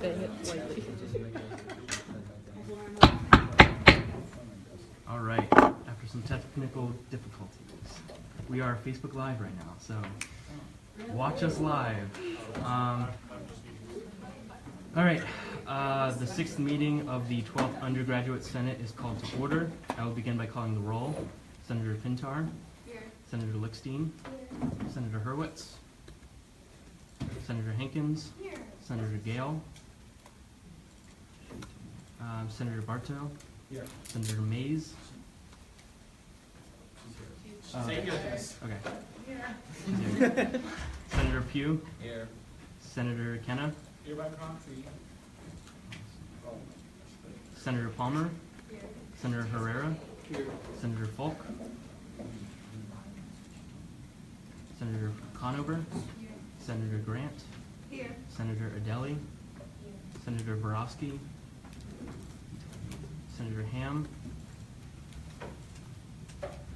bang it lightly. All right, after some technical difficulties, we are Facebook Live right now, so watch us live. All right, the sixth meeting of the 12th Undergraduate Senate is called to order. I will begin by calling the roll. Senator Pintar. Here. Senator Lickstein. Here. Senator Hurwitz. Senator Hankins. Here. Senator Gale. Senator Bartow. Here. Senator Mays. Okay. Here. Senator Pugh. Here. Senator Kenna. Here by proxy. Senator Palmer. Here. Senator Herrera. Here. Senator Falk. Senator Conover. Here. Senator Grant. Here. Senator Adeli. Here. Senator Borowski. Senator Ham.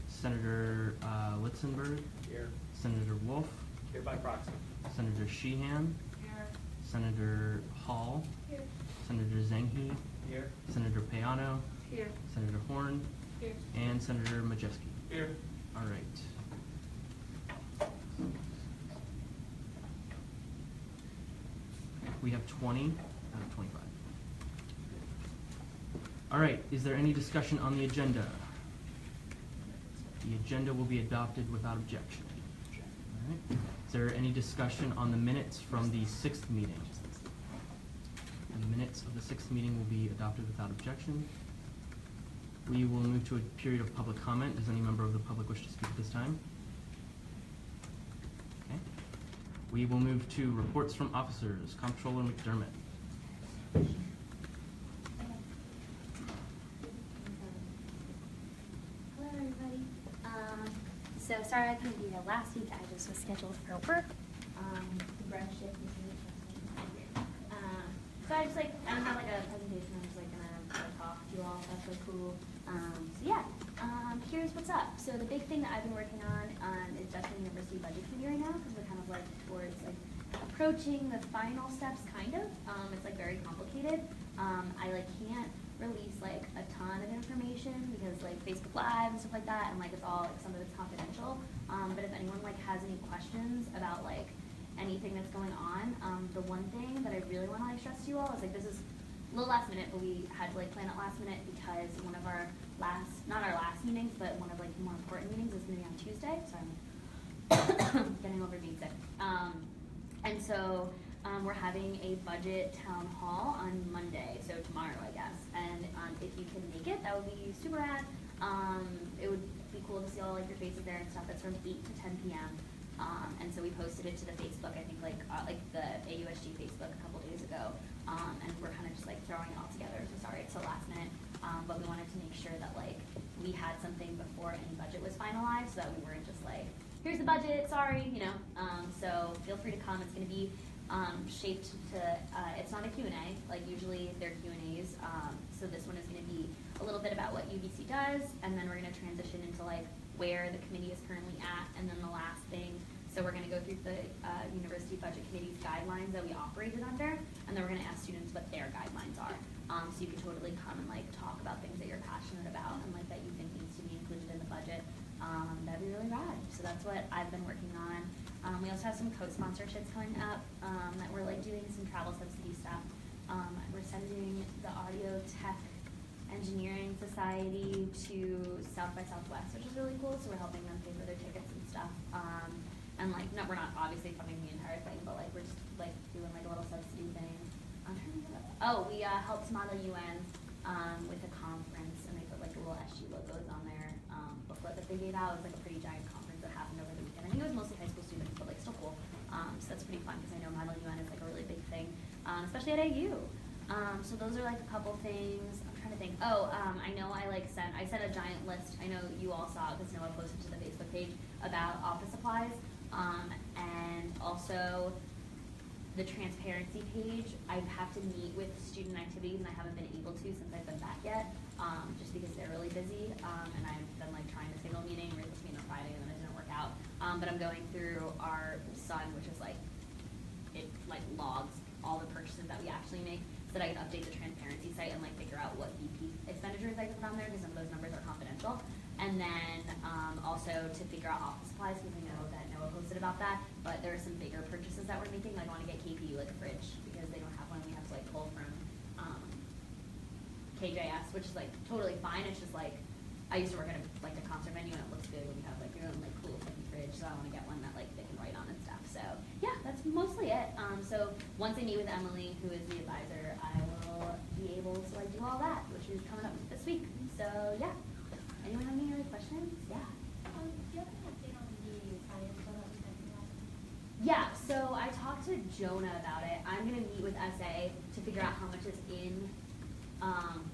Senator Litzenberg. Here. Senator Wolf. Here by proxy. Senator Sheehan. Here. Senator Hall. Here. Senator Zengi. Here. Senator Payano. Here. Senator Horn. Here. And Senator Majeski. Here. All right. We have 20 out of 25. All right, is there any discussion on the agenda? The agenda will be adopted without objection. All right. Is there any discussion on the minutes from the sixth meeting? The minutes of the sixth meeting will be adopted without objection. We will move to a period of public comment. Does any member of the public wish to speak at this time? Okay. We will move to reports from officers. Comptroller McDermott. Hello, everybody. So sorry I couldn't be here last week. I just was scheduled for work. The brunch shift was really so I just I don't have like a presentation. I'm just gonna talk to you all. That's really cool. So yeah, here's what's up. So the big thing that I've been working on is definitely University Budget Committee right now, because we're kind of towards approaching the final steps, kind of. It's very complicated. I can't release a ton of information because Facebook Live and stuff like that, and it's all some of it's confidential. But if anyone has any questions about anything that's going on, the one thing that I really want to stress to you all is this is a little last minute, but we had to plan it last minute because one of our not our last meetings, but one of the more important meetings is going to be on Tuesday. Sorry, I'm getting over being sick. And so we're having a budget town hall on Monday, so tomorrow, I guess. And if you can make it, that would be super rad. It would be cool to see all your faces there and stuff. It's from 8 to 10 p.m. And so we posted it to the Facebook, I think the AUSG Facebook a couple days ago. And we're kind of just throwing it all together. So sorry it's so last minute. But we wanted to make sure that we had something before any budget was finalized, so that we weren't just here's the budget, sorry, so feel free to come. It's going to be shaped to, it's not a Q&A, usually they're Q&As, so this one is going to be a little bit about what UBC does, and then we're going to transition into where the committee is currently at, and then the last thing, so we're going to go through the University Budget Committee's guidelines that we operated under, and then we're going to ask students what their guidelines are, so you can totally come and talk about things that you're passionate about and that you think needs to be included in the budget. That'd be really rad. So that's what I've been working on. We also have some co-sponsorships coming up that we're doing some travel subsidy stuff. We're sending the Audio Tech Engineering Society to South by Southwest, which is really cool. So we're helping them pay for their tickets and stuff. And no, we're not obviously funding the entire thing, but we're just doing a little subsidy thing. I'm trying to think of it. Oh, we helped Model UN with a conference, and they put little SG logos on their booklet that they gave out. It was a pretty giant conference that happened over the weekend. I think it was mostly high school students, but still cool. So that's pretty fun because I know Model UN is a really big thing, especially at AU. So those are a couple things. I'm trying to think. Oh, I know I sent a giant list. I know you all saw it because Noah posted to the Facebook page about office supplies, and also the transparency page. I have to meet with student activities, and I haven't been able to since I've been back yet, just because they're really busy, and I've been trying to schedule a meeting. We were supposed to meet on Friday, and then it didn't work out. But I'm going through our Sun, which is it logs all the purchases that we actually make, so that I can update the transparency site and like figure out what BP expenditures I can put on there, because some of those numbers are confidential. And then also to figure out office supplies, because we know that Noah posted about that, but there are some bigger purchases that we're making. Like I want to get KPU like a fridge because they don't have one. We have to like pull from KJS, which is like totally fine. It's just like I used to work at a concert venue, and it looks good when you have like your own like cool funky fridge. So I want to get one that like they can write on and stuff. So yeah, that's mostly it. So once I meet with Emily, who is the advisor, I will be able to like do all that, which is coming up this week. So yeah. Anyone have any other questions? Yeah. Do you have an update on the science one that we sent you last? Yeah, so I talked to Jonah about it. I'm going to meet with SA to figure out how much is in,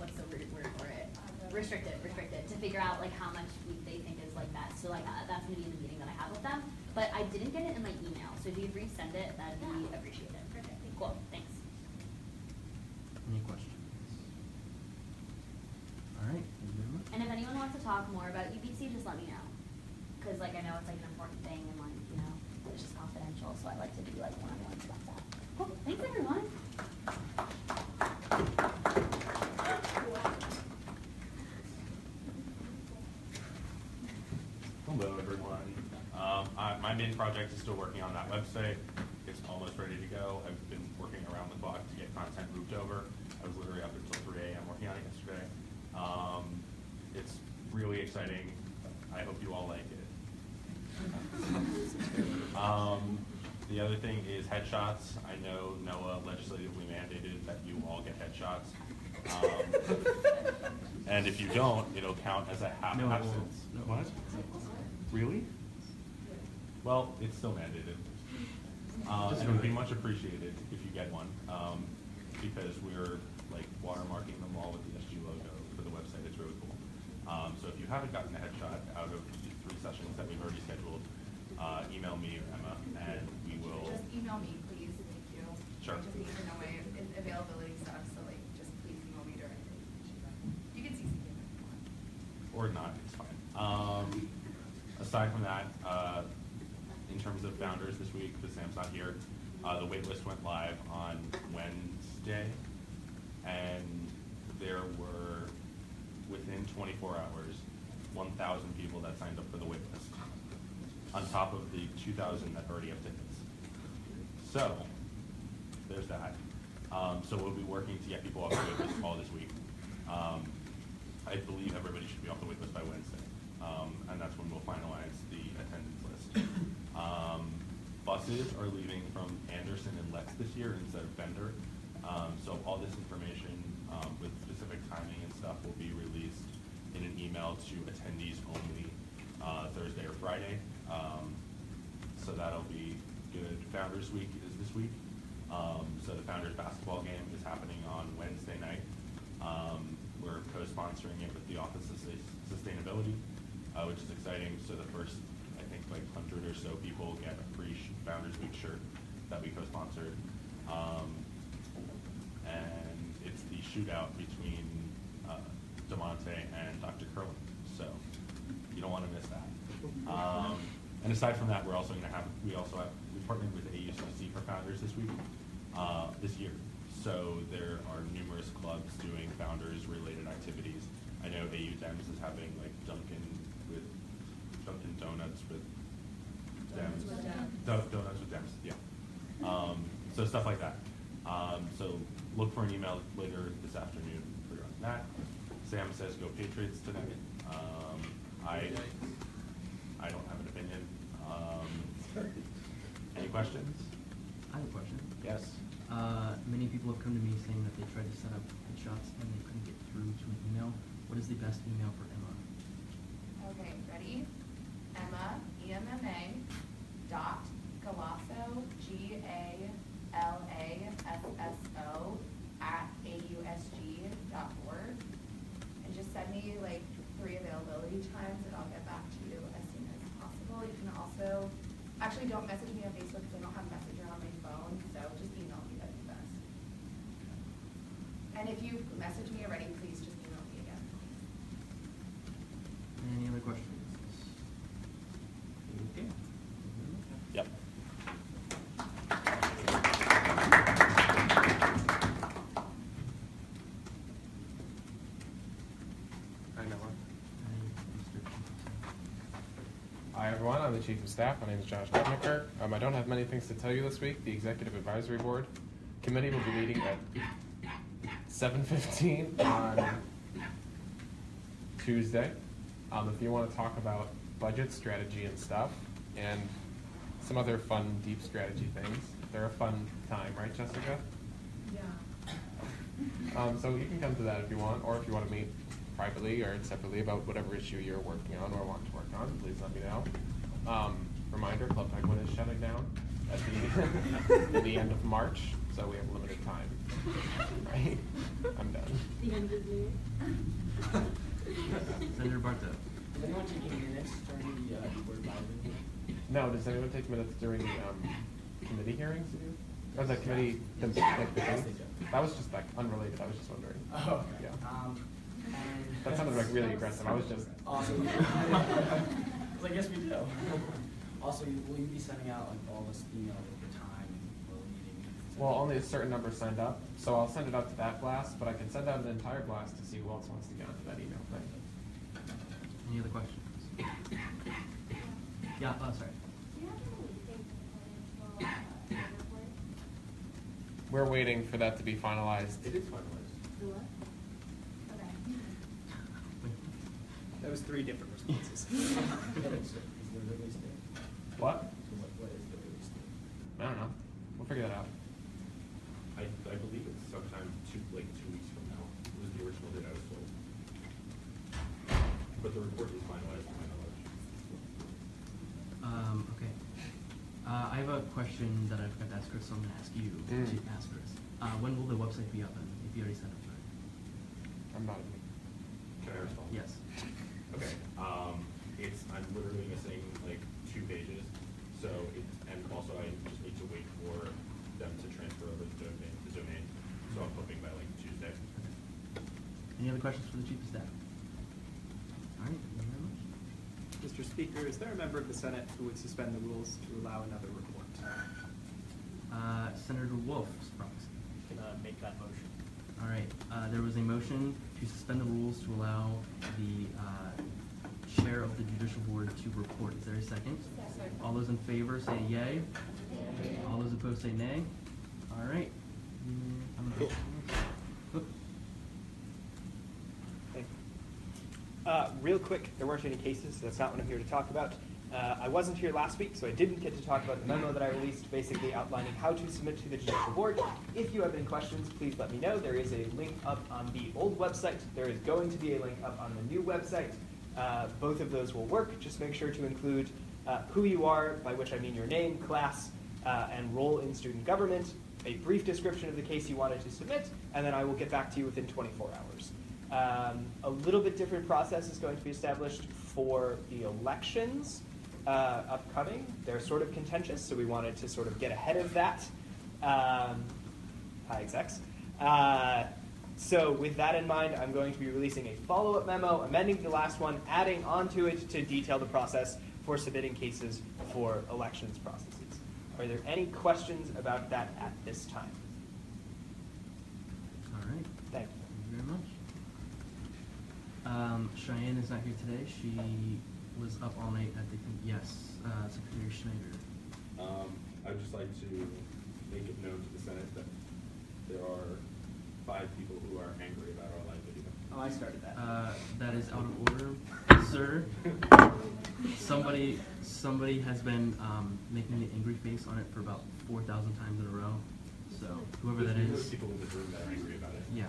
what's the word for it? Restricted, to figure out like how much they think is like that. So like that's going to be in the meeting that I have with them. But I didn't get it in my email, so if you could resend it, that'd be appreciated. Perfect. Cool, thanks. Any questions? All right, thank you very much. And if anyone wants to talk more about UBC, just let me know. Because like I know it's like an important thing and like, you know, it's just confidential, so I like to do like one-on-ones about that. Cool, thanks everyone. Hello, everyone. My main project is still working on that website. It's almost ready to go. I've been working around the clock to get content moved over. I was literally up until 3 a.m. working on it yesterday. It's really exciting. I hope you all like it. The other thing is headshots. I know Noah legislatively mandated that you all get headshots. And if you don't, it'll count as a absence. No. What? Really? Well, it's still mandated. It would be much appreciated if you get one, because we're like watermarking them all with the SG logo for the website. It's really cool. So if you haven't gotten a headshot out of the 3 sessions that we've already scheduled, email me or Emma, and we will. Just email me, please. Thank you. Sure. I just need to know my availability stuff, so like, just please email me directly. You can CC me if you want. Or not, it's fine. Aside from that, in terms of founders this week, because Sam's not here, the waitlist went live on Wednesday, and there were, within 24 hours, 1,000 people that signed up for the waitlist, on top of the 2,000 that already have tickets. So, there's that. So we'll be working to get people off the waitlist all this week. I believe everybody should be off the waitlist by Wednesday. And that's when we'll finalize the attendance list. Buses are leaving from Anderson and Lex this year instead of Bender. So all this information with specific timing and stuff will be released in an email to attendees only Thursday or Friday. So that'll be good. Founders Week is this week. So the Founders basketball game is happening on Wednesday night. We're co-sponsoring it with the Office of Sustainability, which is exciting. So the first, I think, like 100 or so people get a free Founders Week shirt that we co-sponsored. And it's the shootout between DeMonte and Dr. Curlin. So you don't want to miss that. And aside from that, we partnered with AUCC for Founders this week, this year. So there are numerous clubs doing founders-related activities. I know AU Dems is having like Dunkin' Donuts with Dems. Donuts with Dems, yeah. So stuff like that. So look for an email later this afternoon for that. Sam says go Patriots tonight. I don't have an opinion. Any questions? I have a question. Yes. Many people have come to me saying that they tried to set up headshots and they couldn't get through to an email. What is the best email for Emma? Okay, ready? Emma, EMMA, dot Galasso, GALASSO, @AUSG.org. And just send me like 3 availability times and I'll get back to you as soon as possible. You can also, actually don't message me on Facebook because I don't have Messenger on my phone, so just email me, that'd be best. And if you message me already, please just email me again. Any other questions? Okay. Yep. Chief of Staff. My name is Josh Kepniker. I don't have many things to tell you this week. The Executive Advisory Board Committee will be meeting at 7:15 on Tuesday. If you want to talk about budget strategy and stuff, and some other fun, deep strategy things, they're a fun time, right, Jessica? Yeah. So you can come to that if you want, or if you want to meet privately or separately about whatever issue you're working on or want to work on, please let me know. Reminder, Club Penguin is shutting down at at the end of March, so we have limited time. Right? I'm done. The end of the year. Senator Barto. Is anyone taking minutes during the board advisory? No, does anyone take minutes during the committee hearings? Or the committee, the thing? That was just like unrelated, I was just wondering. Oh, okay. Yeah. That sounded like really aggressive, I was just. Awesome. I guess we do. Also, will you be sending out like all this email at the time for the meeting? Well, only a certain number signed up, so I'll send it out to that blast, but I can send out an entire blast to see who else wants to get onto that email thing. Any other questions? Yeah, sorry. Do you have a release date for the plan report? We're waiting for that to be finalized. It is finalized. The what? Okay. That was 3 different responses. Is there a release date? What? So what is the release date? I don't know. We'll figure that out. I believe it's sometime 2 weeks from now. It was the original date I was told. But the report is finalized to my knowledge. Okay. I have a question that I forgot to ask Chris, so I'm going to ask you to ask Chris. When will the website be up, and if you already set up for it? I'm not. Can I respond? Yes. Okay. I'm literally missing like 2 pages. So and also I just need to wait for them to transfer over the domain. So I'm hoping by like Tuesday. Any other questions for the Chief of Staff? All right, thank you very much. Mr. Speaker, is there a member of the Senate who would suspend the rules to allow another report? Senator Wolf's proxy. Can make that motion. All right, there was a motion to suspend the rules to allow the chair of the judicial board to report. Is there a second? All those in favor say yay. All those opposed say nay. All right. Real quick, there weren't any cases, so that's not what I'm here to talk about. I wasn't here last week, so I didn't get to talk about the memo that I released, basically outlining how to submit to the judicial board. If you have any questions, please let me know. There is a link up on the old website. There is going to be a link up on the new website. Both of those will work. Just make sure to include who you are, by which I mean your name, class, and role in student government, a brief description of the case you wanted to submit, and then I will get back to you within 24 hours. A little bit different process is going to be established for the elections upcoming. They're sort of contentious, so we wanted to sort of get ahead of that. Hi, execs. So with that in mind, I'm going to be releasing a follow-up memo, amending the last one, adding onto it to detail the process for submitting cases for elections processes. Are there any questions about that at this time? All right. Thank you. Thank you very much. Cheyenne is not here today. She was up all night at the, yes, Secretary Schneider. I'd just like to make it known to the Senate that there are 5 people who are angry about our live video. Oh, I started that. That is out of order, sir. Somebody has been making an angry face on it for about 4,000 times in a row. So whoever that There's is, people in this room that are angry about it. yeah,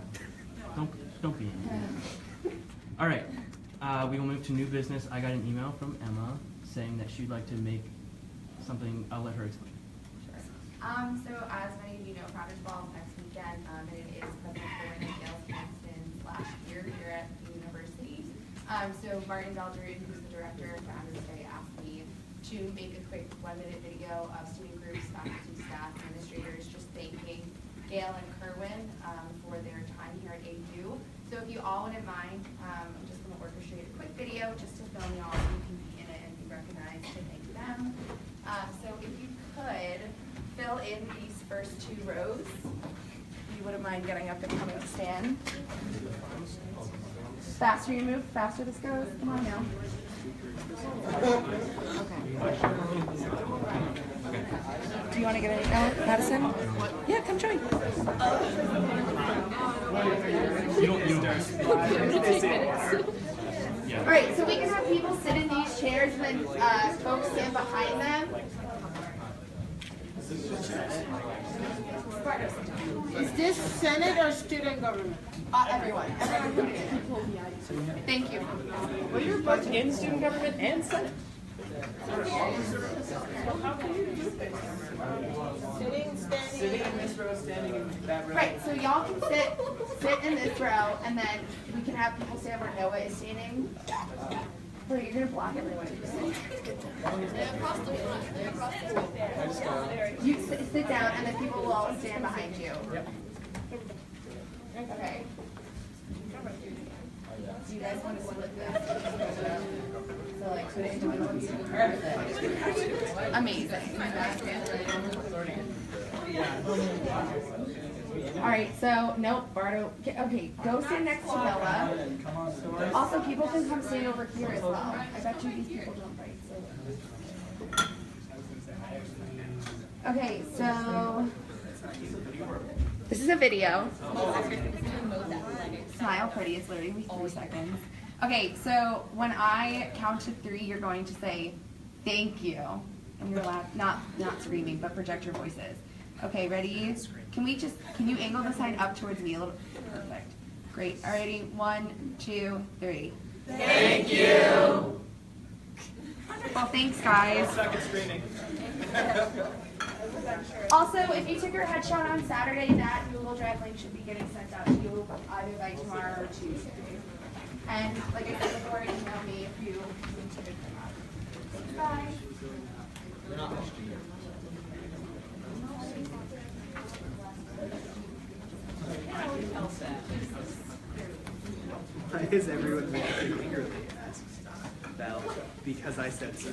don't be angry. All right, we will move to new business. I got an email from Emma saying that she'd like to make something. I'll let her explain. So as many of you know, Founders Ball is next weekend, and it is President Bowen and Gail Kingston's last year here at the university. So Martin Daldry, who's the director of Founders Day, asked me to make a quick 1-minute video of student groups, faculty, staff, administrators, just thanking Gail and Kerwin for their time here at AU. So if you all wouldn't mind, I'm just going to orchestrate a quick video just to film y'all so you can be in it and be recognized to thank them. So if you could fill in these first 2 rows, if you wouldn't mind getting up and coming to stand. Faster you move, faster this goes. Come on now. Okay. Do you want to get any Madison? Yeah, come join. All right, so we can have people sit in these chairs when folks stand behind them. Is this Senate or student government? Everyone. Thank you. Well, you're both in student government and Senate. Sitting, standing. Sitting in this row, standing in that row. Right, so y'all can sit in this row, and then we can have people stand where Noah is standing. Bro, you're gonna block everyone. You sit down, and then people will all stand behind you. Okay. Do you guys want to split this? So like, amazing. All right, so nope, Bardo. Okay, go stand next to Noah. Also, people can come stand over here as well. I bet you these people don't write. So. Okay, so this is a video. Smile pretty. It's literally 3 seconds. Okay, so when I count to 3, you're going to say thank you, and you're allowed not screaming, but project your voices. Okay, ready? Can you angle the sign up towards me a little? Perfect. Great. Alrighty, 1, 2, 3. Thank you. Well, thanks, guys. Also, if you took your headshot on Saturday, that Google Drive link should be getting sent out to you either by tomorrow or Tuesday. And like I said before, email me if you need to pick them up. Bye. Why is everyone reacting eagerly as Bell? Because I said so.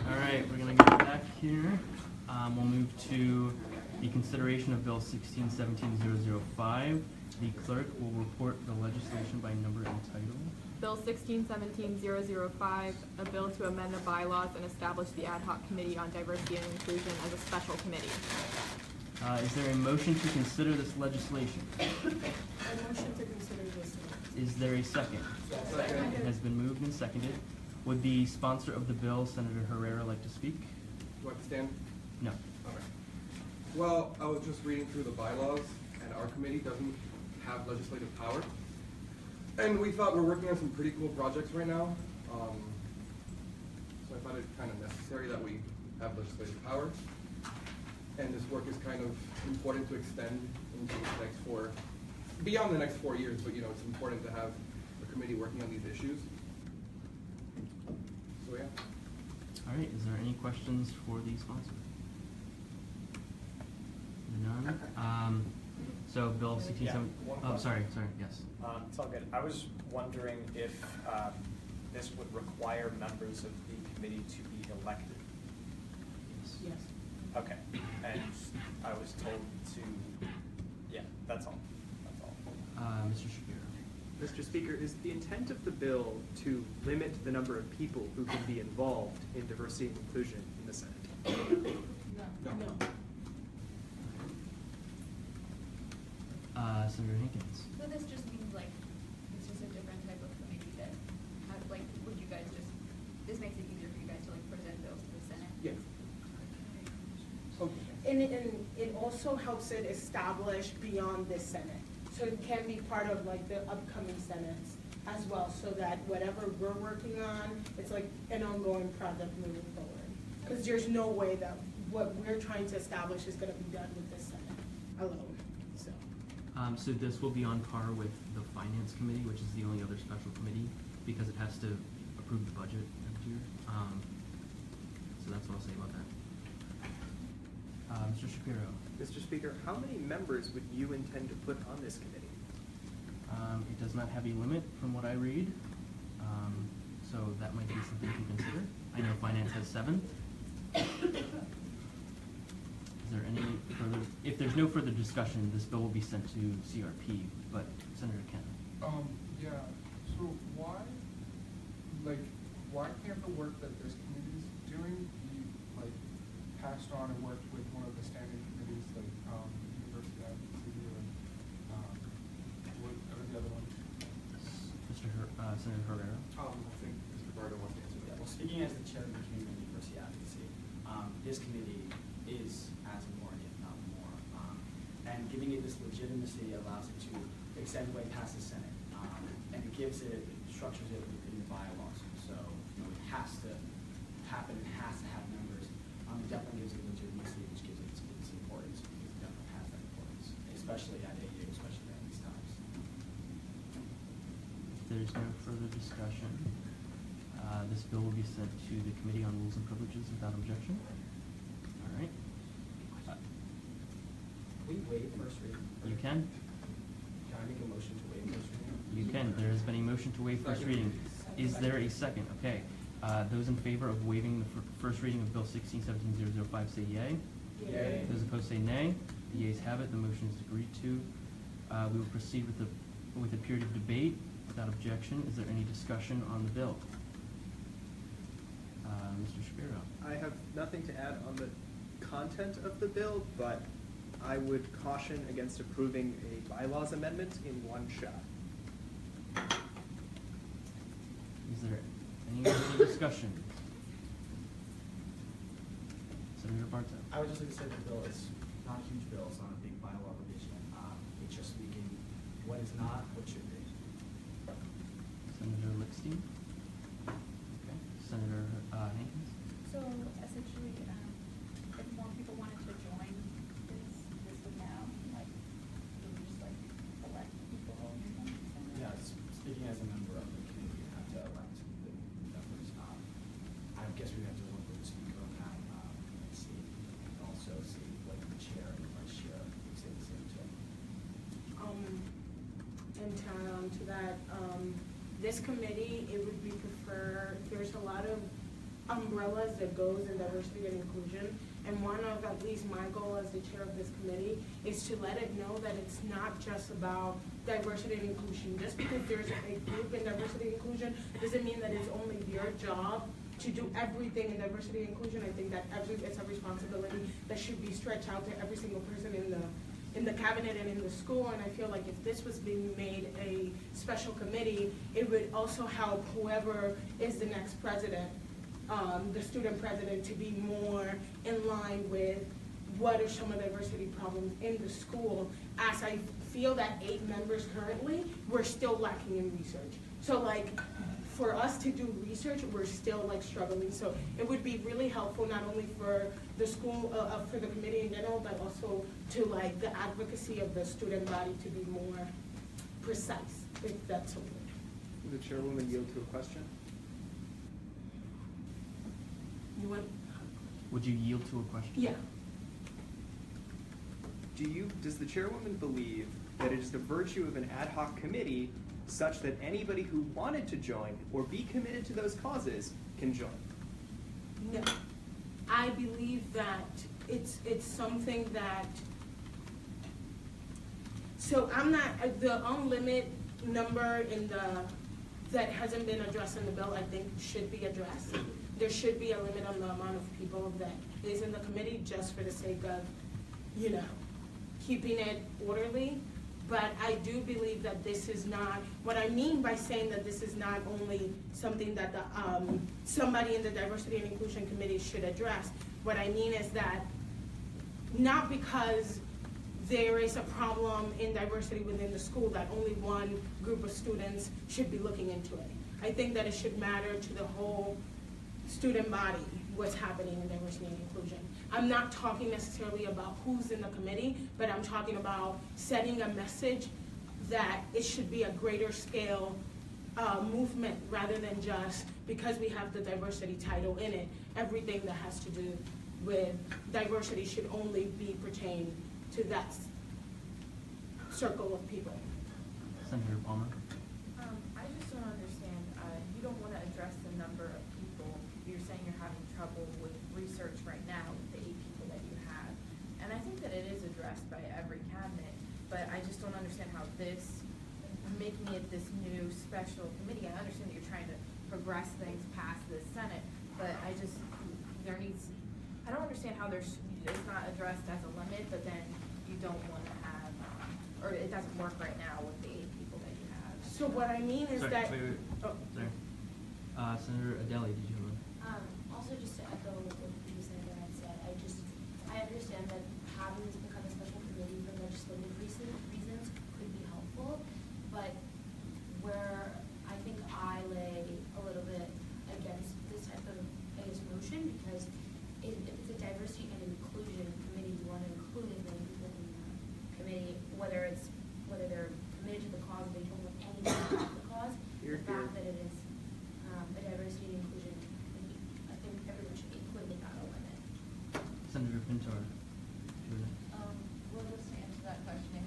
All right, we're gonna go back here. We'll move to the consideration of Bill 1617-005. The clerk will report the legislation by number and title. Bill 1617-005, a bill to amend the bylaws and establish the ad hoc committee on diversity and inclusion as a special committee. Is there a motion to consider this legislation? A motion to consider this. Is there a second? Second. It has been moved and seconded. Would the sponsor of the bill, Senator Herrera, like to speak? Do I have to stand? No. Okay. Well, I was just reading through the bylaws, and our committee doesn't have legislative power. And we thought we're working on some pretty cool projects right now. So I thought it kind of necessary that we have legislative power. And this work is kind of important to extend into the next beyond the next 4 years, but it's important to have a committee working on these issues. So yeah. All right, is there any questions for the sponsor? None. So Bill 1617. Oh, sorry, yes. It's all good. I was wondering if this would require members of the committee to be elected. Yes. Okay. And I was told to, yeah, that's all. That's all. Mr. Shapiro. Mr. Speaker, is the intent of the bill to limit the number of people who can be involved in diversity and inclusion in the Senate? No. Senator Hinkins. So this just means it's just a different type of committee that would you guys this makes it easier for you guys to present bills to the Senate? Yes. Okay. And it also helps it establish beyond this Senate. So it can be part of the upcoming Senates as well, so that whatever we're working on, it's like an ongoing project moving forward. Because there's no way that what we're trying to establish is going to be done with this Senate alone. So this will be on par with the Finance Committee, which is the only other special committee, because it has to approve the budget every year. So that's what I'll say about that. Mr. Shapiro. Mr. Speaker, how many members would you intend to put on this committee? It does not have a limit from what I read, so that might be something to consider. I know Finance has 7. Is there any further if there's no further discussion, this bill will be sent to CRP, but Senator Kent. Yeah, so why can't the work that this committee is doing be, like, passed on and worked with one of the standing committees, like, university advocacy or, what are the other ones? Senator Herrera. I think Mr. Bardo wants to answer Yeah, that. well, speaking as the chair of the community and university advocacy, this committee is as important, if not more. And giving it this legitimacy allows it to extend way past the Senate. And it gives it, structures it in the bylaws. So, it has to happen, it has to have members. It definitely gives it legitimacy, which gives it its importance, because it definitely has that importance, especially at AU, especially at these times. If there's no further discussion, this bill will be sent to the Committee on Rules and Privileges without objection. All right. We waive first reading. You can. Can I make a motion to waive first reading? You can. There has been a motion to waive first reading. Is there a second? Okay. Those in favor of waiving the first reading of Bill 16-17-005 say yay. Yay. Those opposed say nay. The yeas have it. The motion is agreed to. We will proceed with a period of debate without objection. Is there any discussion on the bill? Mr. Shapiro. I have nothing to add on the content of the bill, but I would caution against approving a bylaws amendment in one shot. Is there any other discussion? Senator Barto. I would just like to say the bill is not a huge bill, it's not a big bylaw revision. It's just speaking what is not, what should be. Senator Lickstein. Okay. Senator Hankins. So essentially, if more people wanted to join this would now, like, we would just like elect people or something? Yeah, speaking as a member of the committee, you have to elect the members. I guess we have to work with the speaker on that, and see, and also see like the chair and the vice chair would say the same too. And to add on to that, this committee, it would be prefer, there's a lot of umbrellas that goes in diversity and inclusion, and one of at least my goal as the chair of this committee is to let it know that it's not just about diversity and inclusion. Just because there's a group in diversity and inclusion doesn't mean that it's only your job to do everything in diversity and inclusion. I think that it's a responsibility that should be stretched out to every single person in the cabinet and in the school, and I feel like if this was being made a special committee, it would also help whoever is the next president, the student president, to be more in line with what are some of the diversity problems in the school, as I feel that 8 members currently, we're still lacking in research. So like, for us to do research, we're still like struggling. So it would be really helpful not only for the school, for the committee in general, but also to like the advocacy of the student body to be more precise, if that's okay. Would the chairwoman yield to a question? You want? Would you yield to a question? Yeah. Does the chairwoman believe that it is the virtue of an ad hoc committee such that anybody who wanted to join or be committed to those causes can join? No. I believe that it's something that, so I'm not, the unlimited number that hasn't been addressed in the bill, I think should be addressed. There should be a limit on the amount of people that is in the committee, just for the sake of, keeping it orderly. But I do believe that this is not, what I mean by saying that this is not only something that somebody in the Diversity and Inclusion Committee should address. What I mean is that not because there is a problem in diversity within the school that only one group of students should be looking into it. I think that it should matter to the whole student body what's happening in diversity and inclusion. I'm not talking necessarily about who's in the committee, but I'm talking about setting a message that it should be a greater scale movement, rather than just because we have the diversity title in it, everything that has to do with diversity should only be pertained to that circle of people. Senator Palmer. I just don't understand, you don't want to address the number of people. You're saying you're having trouble with research right now with the 8 people that you have. And I think that it is addressed but I just don't understand how making it this new special committee, I understand that you're trying to progress things past the Senate, but I don't understand how it's not addressed as a limit, but then you don't want to have, or it doesn't work right now with the 8 people that you have. So what I mean is Sorry, that. wait. Oh. Sorry. Senator Adeli, did you have Also, just to echo what you said, I understand that having this become a special committee for legislative reasons could be helpful, but where I think I lay a little bit against this type of, I guess, motion, because if it's a diversity and inclusion committee, you want to include as many people in the committee, whether they're committed to the cause, or they don't want anything about the cause. The fact that it is a diversity and inclusion committee, I think everyone should be included without a limit. Senator Pintar? Well, just to answer that question, I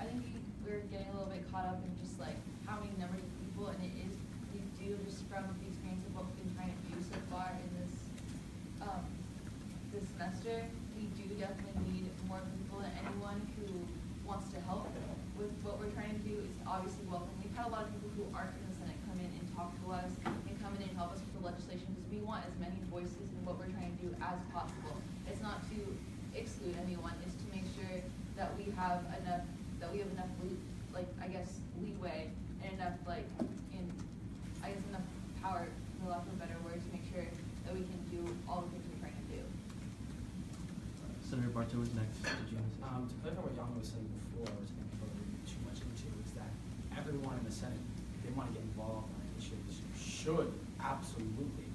think we're getting a little bit caught up in just like how many numbers of people, and we do just from the experience of what we've been trying to do so far in this semester, we do definitely need more people, and anyone who wants to help with what we're trying to do is obviously welcome. We've had a lot of people who aren't in the Senate come in and talk to us and come in and help us with the legislation, because we want as many voices in what we're trying to do as possible. It's not to exclude anyone, it's to make sure that we have enough leeway and enough enough power, for lack of a better word, to make sure that we can do all the things we're trying to do. Senator Bartow was next. Did you want to say? To clarify what Yana was saying before, which I think people are reading too much into, is that everyone in the Senate, if they want to get involved on initiatives, should absolutely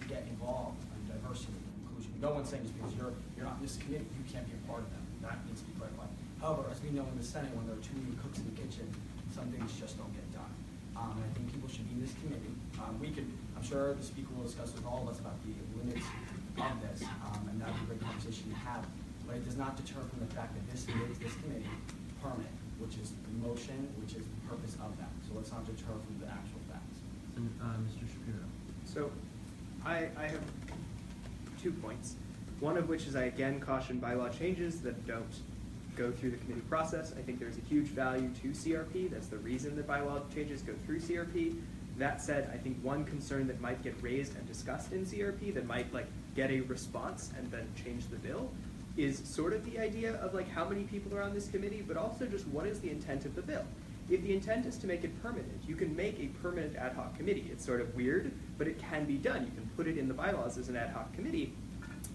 get involved on diversity and inclusion. No one's saying just because you're not in this committee, you can't be a part of that. That needs to be clarified. However, as we know in the Senate, when there are too many cooks in the kitchen, some things just don't get done. And I think people should be in this committee. I'm sure the speaker will discuss with all of us about the limits of this, and that would be a great conversation to have. But it does not deter from the fact that this makes this committee permanent, which is the motion, which is the purpose of that. So let's not deter from the actual facts. Mr. Shapiro. So I have 2 points. One of which is I again caution bylaw changes that don't go through the committee process. I think there's a huge value to CRP. That's the reason that bylaw changes go through CRP. That said, I think one concern that might get raised and discussed in CRP that might get a response and then change the bill is sort of the idea of how many people are on this committee, but also just what is the intent of the bill. If the intent is to make it permanent, you can make a permanent ad hoc committee. It's sort of weird, but it can be done. You can put it in the bylaws as an ad hoc committee.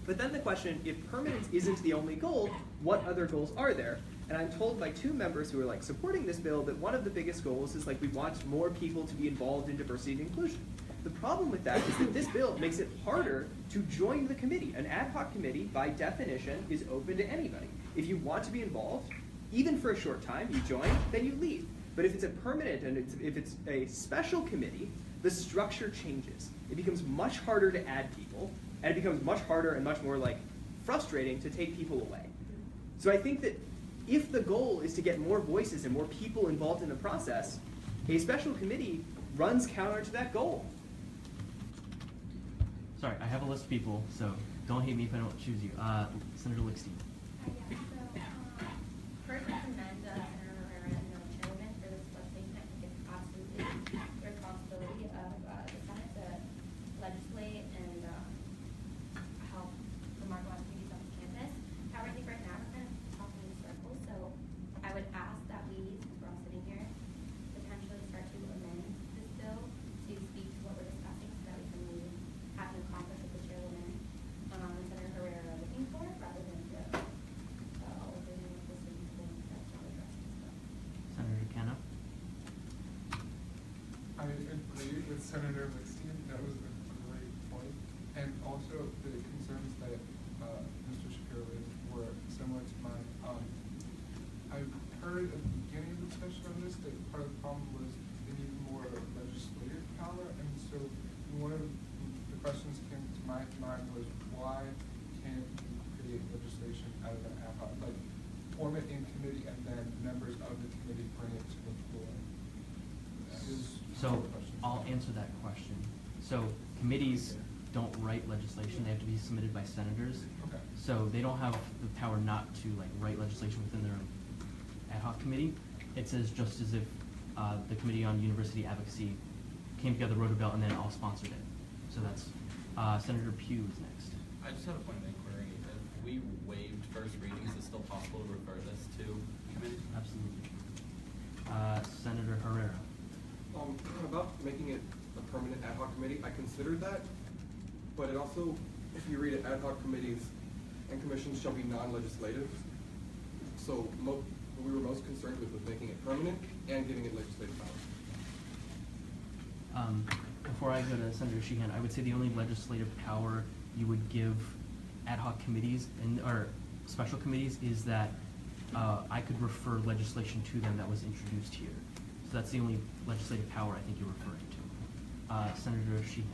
But then the question, if permanence isn't the only goal, what other goals are there? And I'm told by 2 members who are supporting this bill that one of the biggest goals is we want more people to be involved in diversity and inclusion. The problem with that is that this bill makes it harder to join the committee. An ad hoc committee, by definition, is open to anybody. If you want to be involved, even for a short time, you join, then you leave. But if it's a permanent and if it's a special committee, the structure changes. It becomes much harder to add people, and it becomes much harder and much more frustrating to take people away. So I think that if the goal is to get more voices and more people involved in the process, a special committee runs counter to that goal. Sorry, I have a list of people, so don't hate me if I don't choose you. Senator Lickstein. First, I commend Senator Rivera and the chairman for this legislation. I think it's absolutely the responsibility of the Senate to legislate and help the marginalized communities on this campus. However, I think right now we're kind of talking in circles, so I would ask that we, since we're all sitting here, potentially start to amend this bill to speak to what we're discussing so that we can leave having a conflict with the chairwoman and Senator Herrera looking for, rather than all of the things that's not addressed in this bill. Senator Canna. I agree with Senator Lickstein. That was a great point. And also the concerns that Mr. Shapiro raised were similar to mine. I heard at the beginning of the discussion on this that part of the problem was they need more legislative power. And so one of the questions that came to my mind was why can't you create legislation out of an ad hoc, form it in committee and then members of the committee bring it to the floor? So I'll answer that question. So committees don't write legislation; they have to be submitted by senators. Okay. So they don't have the power not to write legislation within their own ad hoc committee. It says just as if the Committee on University Advocacy came together, wrote a bill, and then all sponsored it. So that's Senator Pugh is next. I just had a point of inquiry. If we waived first readings, is it still possible to refer this to committee? Absolutely. Senator Herrera. About making it a permanent ad hoc committee, I considered that, but it also, if you read it, ad hoc committees and commissions shall be non-legislative. So we were most concerned with making it permanent and giving it legislative power. Before I go to Senator Sheehan, I would say the only legislative power you would give ad hoc committees or special committees is that I could refer legislation to them that was introduced here. So that's the only legislative power I think you're referring to. Senator Sheehan.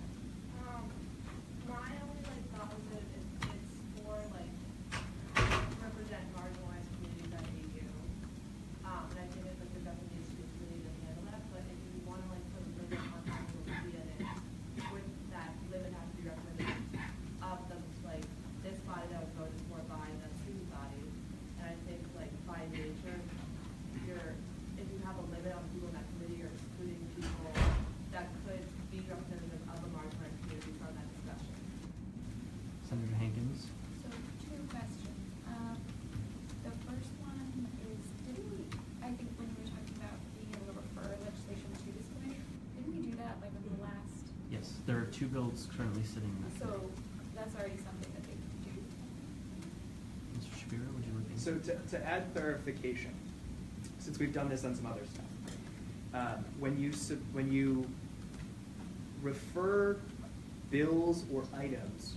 My only thought was that it's for represent marginalized communities at AU. And I think that there definitely needs to be a committee to handle that. But if you want to put a limit on how people can be in it, would that limit have to be recommended of this body that was voted for by the student body? And I think by nature, if you have a limit on people in that committee, you're excluding people that could be representative of a marginalized community from that discussion. Senator Hankins. So two questions. The first one is, I think when you were talking about being able to refer legislation to this committee, didn't we do that in the last? Yes, there are 2 bills currently sitting in that. So that's already something that they can do. Mr. Shapiro, would you look into? So to add clarification, since we've done this on some other stuff, when you refer bills or items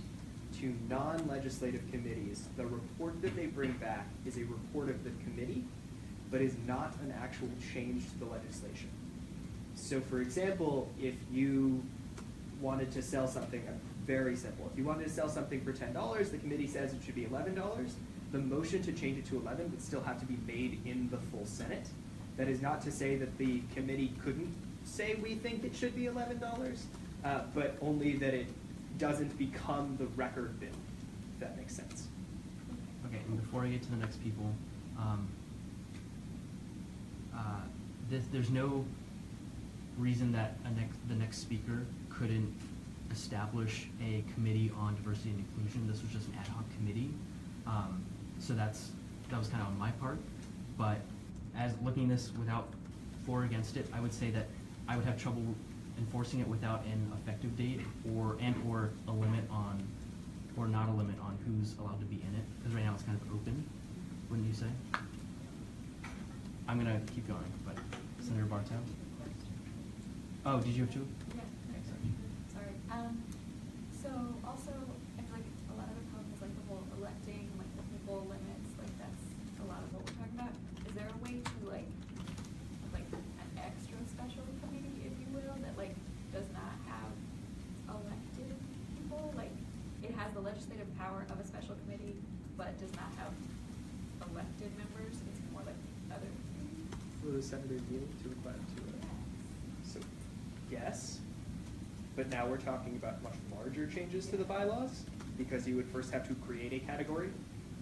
to non-legislative committees, the report that they bring back is a report of the committee, but is not an actual change to the legislation. So for example, if you wanted to sell something, very simple, if you wanted to sell something for $10, the committee says it should be $11, the motion to change it to 11 would still have to be made in the full Senate. That is not to say that the committee couldn't say we think it should be $11, but only that it doesn't become the record bill, if that makes sense. Okay, and before I get to the next people, there's no reason that the next speaker couldn't establish a committee on diversity and inclusion. This was just an ad hoc committee. So that was kind of on my part. But as looking this without for or against it, I would say that I would have trouble enforcing it without an effective date or a limit on, or not a limit on who's allowed to be in it. Because right now it's kind of open, wouldn't you say? I'm gonna keep going, but Senator Bartow. Oh, did you have two? Yeah. Sorry. So also, I feel like a lot of the problem is the whole electing, the people limits. That's a lot of what we're talking about. Is there a way to an extra special committee, if you will, that does not have elected people? It has the legislative power of a special committee, but does not have elected members. It's more like other. Will the senator yield to request to it? So, yes. But now we're talking about much larger changes to the bylaws, because you would first have to create a category,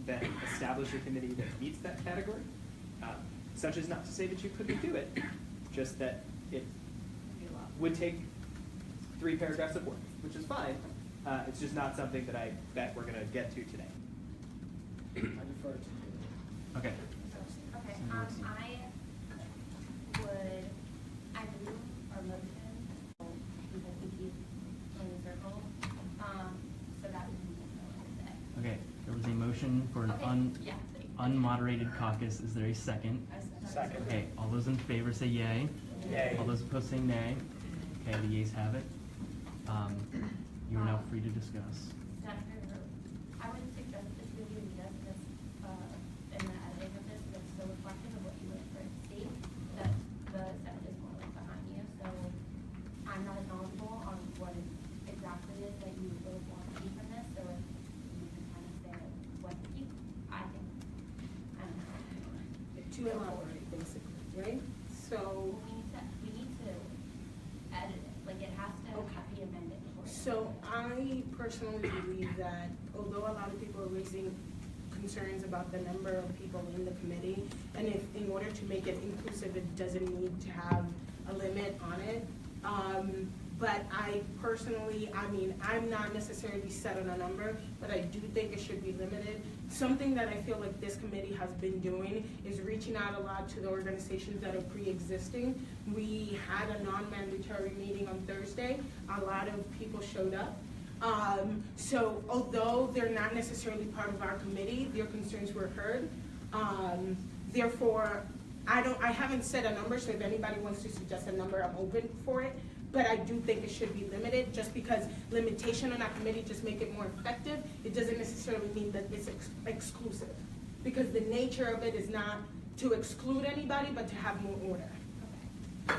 then establish a committee that meets that category. Such as not to say that you couldn't do it, just that it would take 3 paragraphs of work, which is fine. It's just not something that I bet we're going to get to today. I defer to you. Okay. Okay, I do our motion, people can keep in the circle, so that would be Okay, there was a motion for an yeah. unmoderated caucus. Is there a second? Second. Okay, all those in favor say yay. Yay. All those opposed say nay. Okay, the yeas have it. You are now free to discuss. Senator, I would suggest this really lead us this, in the editing of this, that's so reflective of what you would for state, that the Senate is more behind you. So I'm not as knowledgeable on what it exactly is that you really want to see from this. So if you can kind of say what you, I think, I don't know. To elaborate, basically, right? So. We need to edit it. It has to be amended. So I personally believe that although a lot of people are raising concerns about the number of people in the committee. And if, in order to make it inclusive, it doesn't need to have a limit on it. But I personally, I mean, I'm not necessarily set on a number, but I do think it should be limited. Something that I feel like this committee has been doing is reaching out a lot to the organizations that are pre-existing. We had a non-mandatory meeting on Thursday. A lot of people showed up. So although they're not necessarily part of our committee, their concerns were heard. Therefore, I haven't set a number, so if anybody wants to suggest a number, I'm open for it. But I do think it should be limited, just because limitation on our committee just make it more effective. It doesn't necessarily mean that it's exclusive, because the nature of it is not to exclude anybody, but to have more order. So,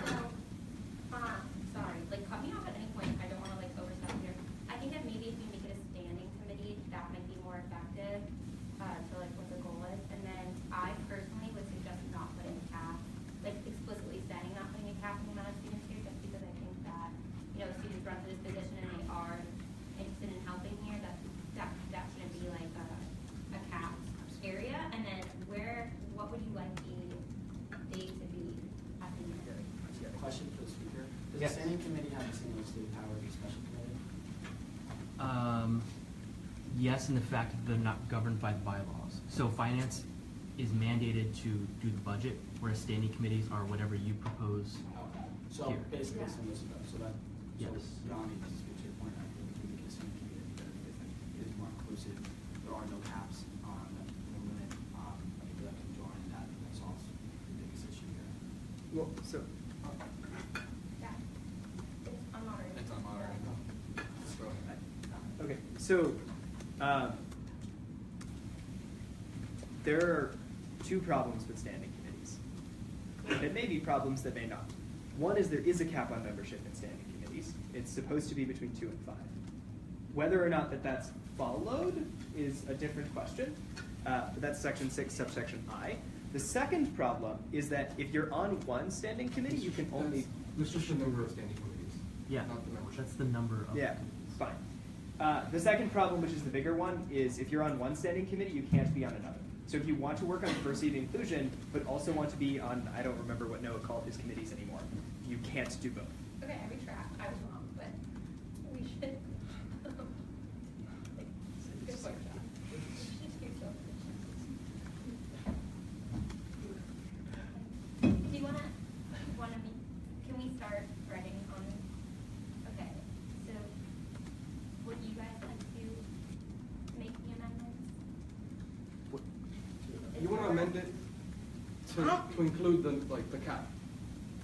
sorry, like cut me off at any point. I don't want to like overstep here. I think that maybe if you make it a standing committee, that might be more effective for like what the goal is. And then I personally would suggest not putting a cap, like explicitly saying not putting a cap on the amount of students here, just because I think that, you know, students run for this position and they are interested in helping here. That shouldn't be like a capped area. And then what would you like the date to be at the end? Question for the speaker. Does Yes. the standing committee have the same legislative power as the special committee? Yes, in the fact that they're not governed by the bylaws. So finance is mandated to do the budget, whereas standing committees are whatever you propose Okay. So here. basically, similar to that. Yes. Donnie, to speak to your point, I think we can standing committee that is more inclusive. There are no caps on the limit. People that can join, that solves the biggest issue here. Well, so Yeah. It's unmoderated. It's unmoderated. So, okay, so there are two problems with standing committees. There may be problems that may not. One is there is a cap on membership in standing committees. It's supposed to be between 2 and 5. Whether or not that's followed is a different question. But that's section 6, subsection I. The second problem is that if you're on one standing committee, you can only... That's just the number of standing committees. Yeah, Not the membership. that's the number of. Yeah, fine. The second problem, which is the bigger one, is if you're on one standing committee, you can't be on another. So if you want to work on diversity and inclusion, but also want to be on, I don't remember what Noah called his committees anymore, you can't do both. Okay, I retract. I was wrong, but we should. Good work, John. Do you wanna be, can we start writing on, okay, so would you guys like to make the amendments? You want to amend it to include the cap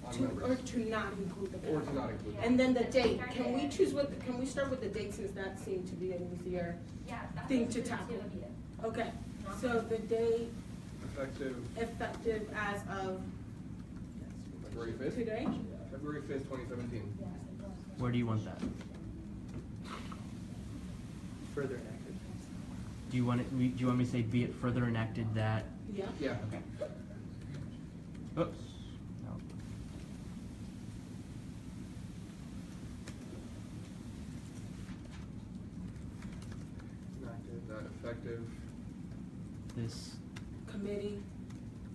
on Or members? to not include the cap. Or to not include it. And then the date, can we start with the date, since that seemed to be an easier Yeah, that's thing what to we tackle? do here. Okay, so the date Effective effective as of February 5th? today? February 5th, 2017. Where do you want that? Further enacted. Do you want me to say be it further enacted that? Yeah. Yeah. Okay. Oops. No. Enacted that effective This Committee.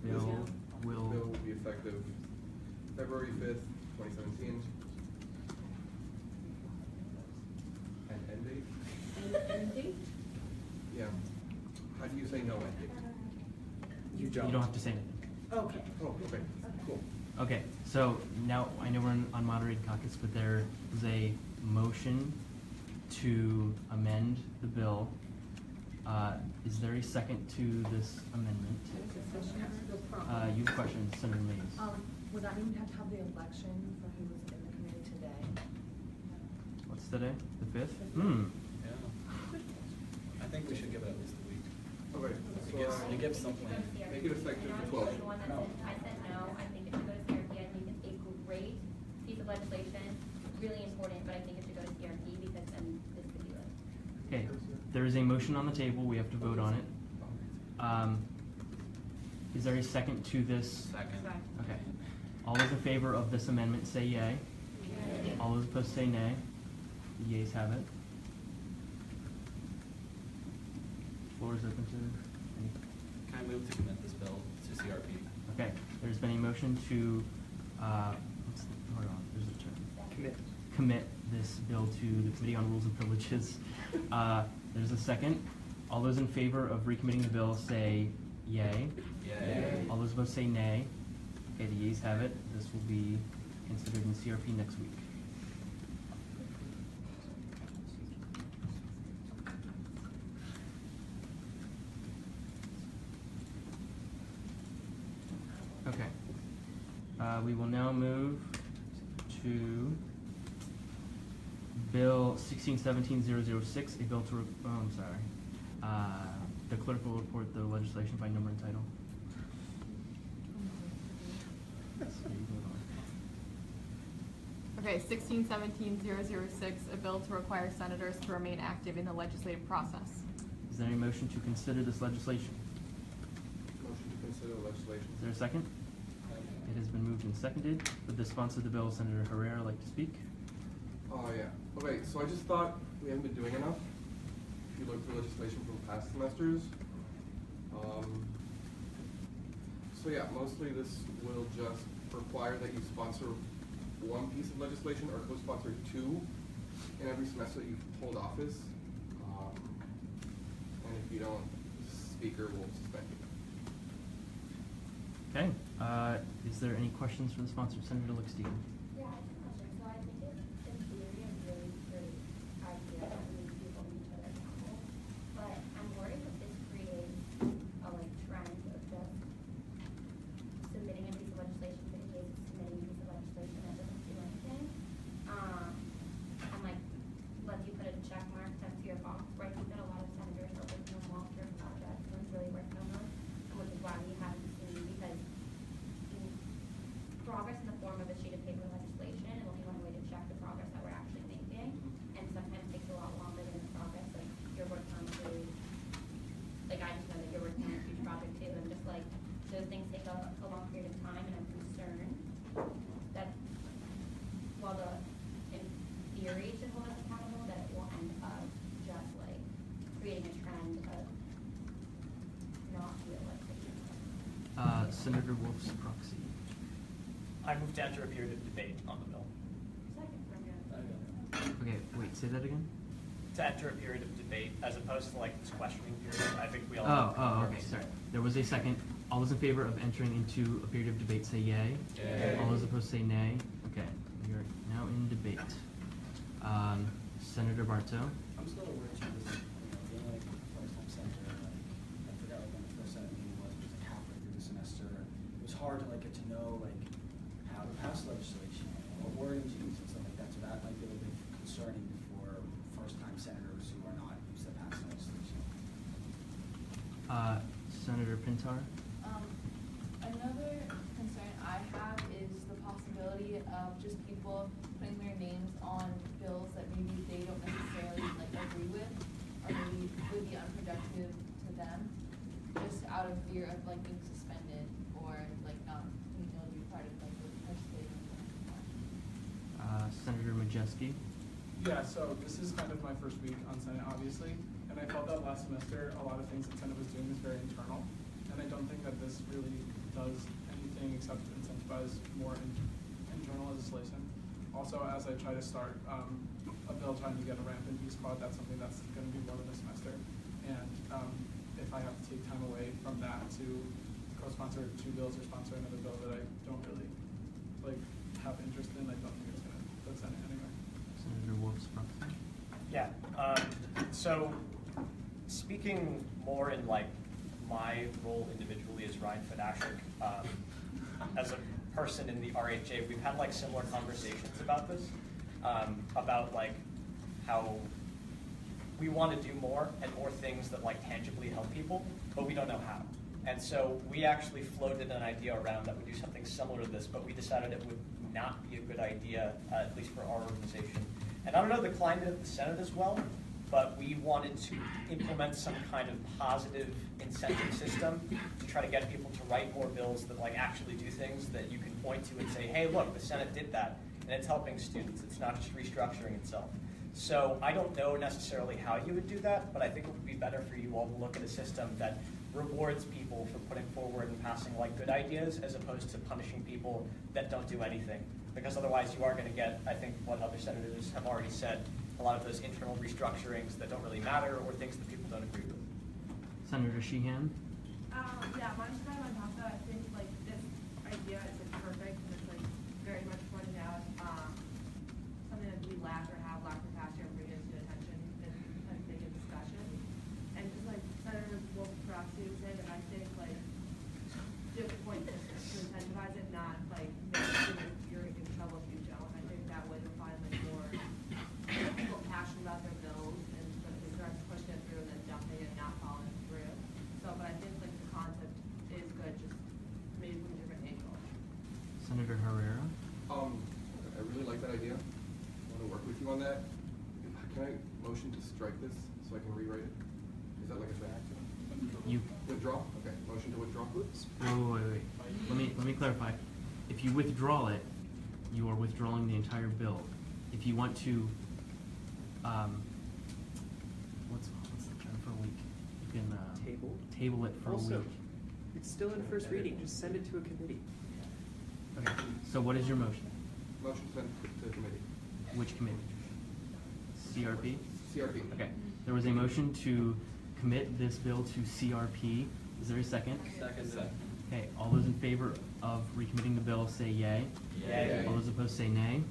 bill bill will will be effective February 5th, 2017. And end date? And end date? Yeah. How do you say no end date? You You don't have to say anything. Okay. Oh, okay, cool. Okay, so now I know we're on moderated caucus, but there is a motion to amend the bill. Is there a second to this amendment? You have a question, Senator Mays. Would that mean we have to have the election for who was in the committee today? What's today? The 5th? Yeah. I think we should give it at least a week. Okay, so You give something. make it effective the I was 12th. the one that said, I said no, I think it should go to CRP, I think it's a great piece of legislation, really important, but I think it should go to CRP because then this could be like. Okay, there is a motion on the table, we have to vote on it. Is there a second to this? Second. Okay. All those in favor of this amendment say yay. All those opposed say nay. The yeas have it. Floor is open to Can I move to commit this bill to CRP? Okay, there's been a motion to, hold on, there's a term. Commit this bill to the Committee on Rules and Privileges. There's a second. All those in favor of recommitting the bill say yay. Yay. All those opposed say nay. Okay, the yeas have it. This will be considered in CRP next week. Okay. We will now move to Bill 1617-006, a bill to, I'm sorry. The clerk will report the legislation by number and title. Okay, 1617-006, a bill to require senators to remain active in the legislative process. Is there any motion to consider this legislation? Motion to consider the legislation. Is there a second? It has been moved and seconded. Would the sponsor of the bill, Senator Herrera, like to speak? Oh, yeah. Okay, so I just thought we haven't been doing enough. If you look through legislation from past semesters. So yeah, mostly this will just require that you sponsor one piece of legislation or co-sponsor two in every semester that you hold office. And if you don't, the speaker will suspend you. Okay. Is there any questions for the sponsor, Senator Lickstein? Yeah, I have a question. So I think it's in theory a really great idea that we need people to each other accountable. But I'm worried that this creates a trend of just submitting a piece of legislation for the case of submitting a piece of legislation that doesn't do anything. And lets you put a check mark next to your box, right? We've got a lot of senators that are working on long-term projects and really working on those, which is why we haven't seen, because progress in the form of a sheet of paper legislation is only one way to check the progress that we're actually making, and sometimes takes a lot longer than the progress. Like you're working on I just know that you're working on a huge project too, and just those things take a long period of time, and I'm concerned that while in theory should hold us accountable, that it will end up just creating a trend of not real legislation. Senator Wolf's proxy. I move to enter a period of debate on the bill. Okay, wait, say that again? To enter a period of debate as opposed to this questioning period. I think we all. Okay, sorry. There was a second. All those in favor of entering into a period of debate say yay. Yay. All those opposed say nay. Okay, we are now in debate. Senator Bartow. I'm still aware too, because being a first-time senator, I forgot when the first Senate meeting was, it was halfway through the semester. It was hard to get to know how to pass legislation, what wording to use and stuff like that. So that might be a little bit concerning for first-time senators who are not used to passing legislation. Senator Pintar. Another concern I have is the possibility of just people putting their names on bills that maybe they don't necessarily agree with, or maybe would be unproductive to them, just out of fear of being suspended or not being able to be part of the participating. Senator Majeski. Yeah, so this is kind of my first week on Senate, obviously, and I felt that last semester a lot of things that Senate was doing was very internal, and I don't think that this really does anything except incentivize more internal legislation. Also, as I try to start a bill trying to get a rampant use squad, that's something that's going to be more than a semester, and if I have to take time away from that to co-sponsor two bills or sponsor another bill that I don't really have interest in, I don't think it's going to put Senate anywhere. Senator Wolf's proxy. Yeah. So, speaking more in my role individually as Ryan Fedashik, as a person in the RHA, we've had similar conversations about this, about how we want to do more and more things that tangibly help people, but we don't know how. And so we actually floated an idea around that would do something similar to this, but we decided it would not be a good idea, at least for our organization. And I don't know the climate of the Senate as well, but we wanted to implement some kind of positive incentive system to try to get people to write more bills that actually do things that you can point to and say, hey, look, the Senate did that, and it's helping students. It's not just restructuring itself. So I don't know necessarily how you would do that, but I think it would be better for you all to look at a system that rewards people for putting forward and passing like good ideas as opposed to punishing people that don't do anything. Because otherwise you are going to get, I think what other senators have already said, a lot of those internal restructurings that don't really matter or things that people don't agree with. Senator Sheehan? Yeah, mine's kind of on top of that. I think like this idea is like perfect and it's like very much pointing out something that we lack or have lacked in the past year and bring it to attention and make a discussion. And just like Senator Wolf Proxy would say that I think like do a point system to incentivize it, not like make you're in trouble if you don't. I think that way you'll find like more people passionate about their bills and they start pushing it through and then dumping it and not following through. So, but I think like the concept is good, just maybe from a different angle. Senator Herrera? I really like that idea. I want to work with you on that. Can I motion to strike this so I can rewrite it? Is that like a fact? You Withdraw? Okay, motion to withdraw. wait. Let me clarify. If you withdraw it, you are withdrawing the entire bill. If you want to, what's the term for a week? You can table it for Also, a week. it's still in first reading. Just send it to a committee. Okay. So what is your motion? Motion sent to committee. Which committee? CRP? CRP. Okay. There was a motion to commit this bill to CRP. Is there a second? Second. Okay. All those in favor of recommitting the bill say yay. Yay. All those opposed say nay.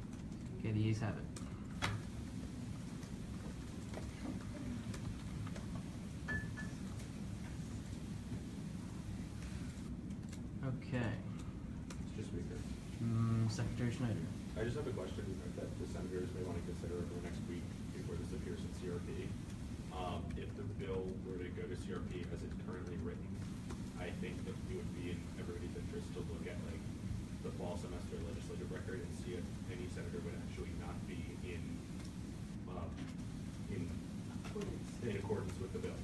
Okay, the ayes have it. Okay. Just Speaker. Secretary Schneider. I just have a question that the senators may want to consider over the next week before this appears in CRP. If the bill were to go to CRP as it's currently written, I think that it would be in everybody's interest to look at like the fall semester legislative record and see if any senator would actually not be in accordance with the bill.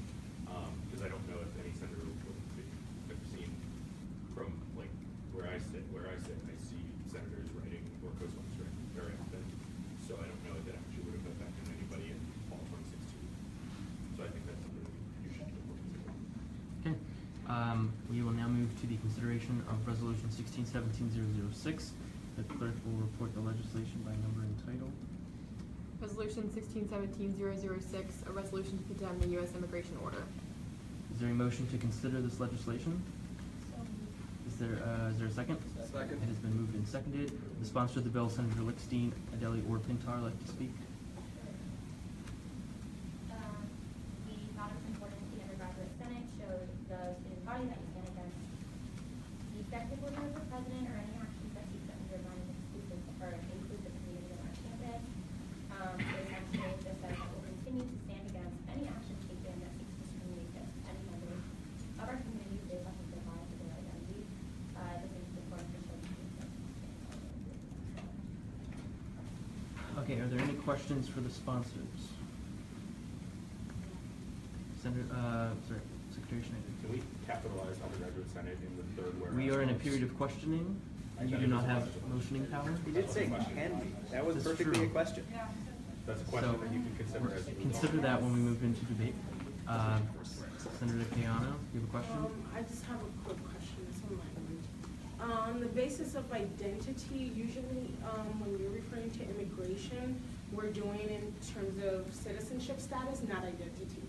Because I don't know if any senator would have seen from like where I sit, I see senators writing or co-sponsors writing very often. So I don't know if that actually would have affected anybody in fall 2016. So I think that's something you should look into. Okay. We will now move to the consideration of Resolution 1617-006. The clerk will report the legislation by number and title. Resolution 1617-006, a resolution to condemn the U.S. immigration order. Is there a motion to consider this legislation? Is there a second? Second. It has been moved and seconded. The sponsor of the bill, Senator Lickstein, Adeli, or Pintar, like to speak? We thought it was important the Undergraduate Senate showed the student body that we stand against the executive order of the president or any actions that seek to undermine the inclusive community on our campus. Essentially, this says that we'll continue to stand against any action taken that seeks to discriminate against any members of our community based off of their bias or their identity. This is important for children to Okay, are there any questions for the sponsors? Secretary Schneider. Can we capitalize Undergraduate Senate in the third whereas? We are in a period of questioning. You do not have motioning power. He did say can be. That was That's perfectly true. a question. That's a question So, that you can consider as you move consider on. that when we move into debate. Senator Cayano, you have a question? I just have a quick question, it's on my mind. On the basis of identity, usually, when you're referring to immigration, we're doing in terms of citizenship status, not identity.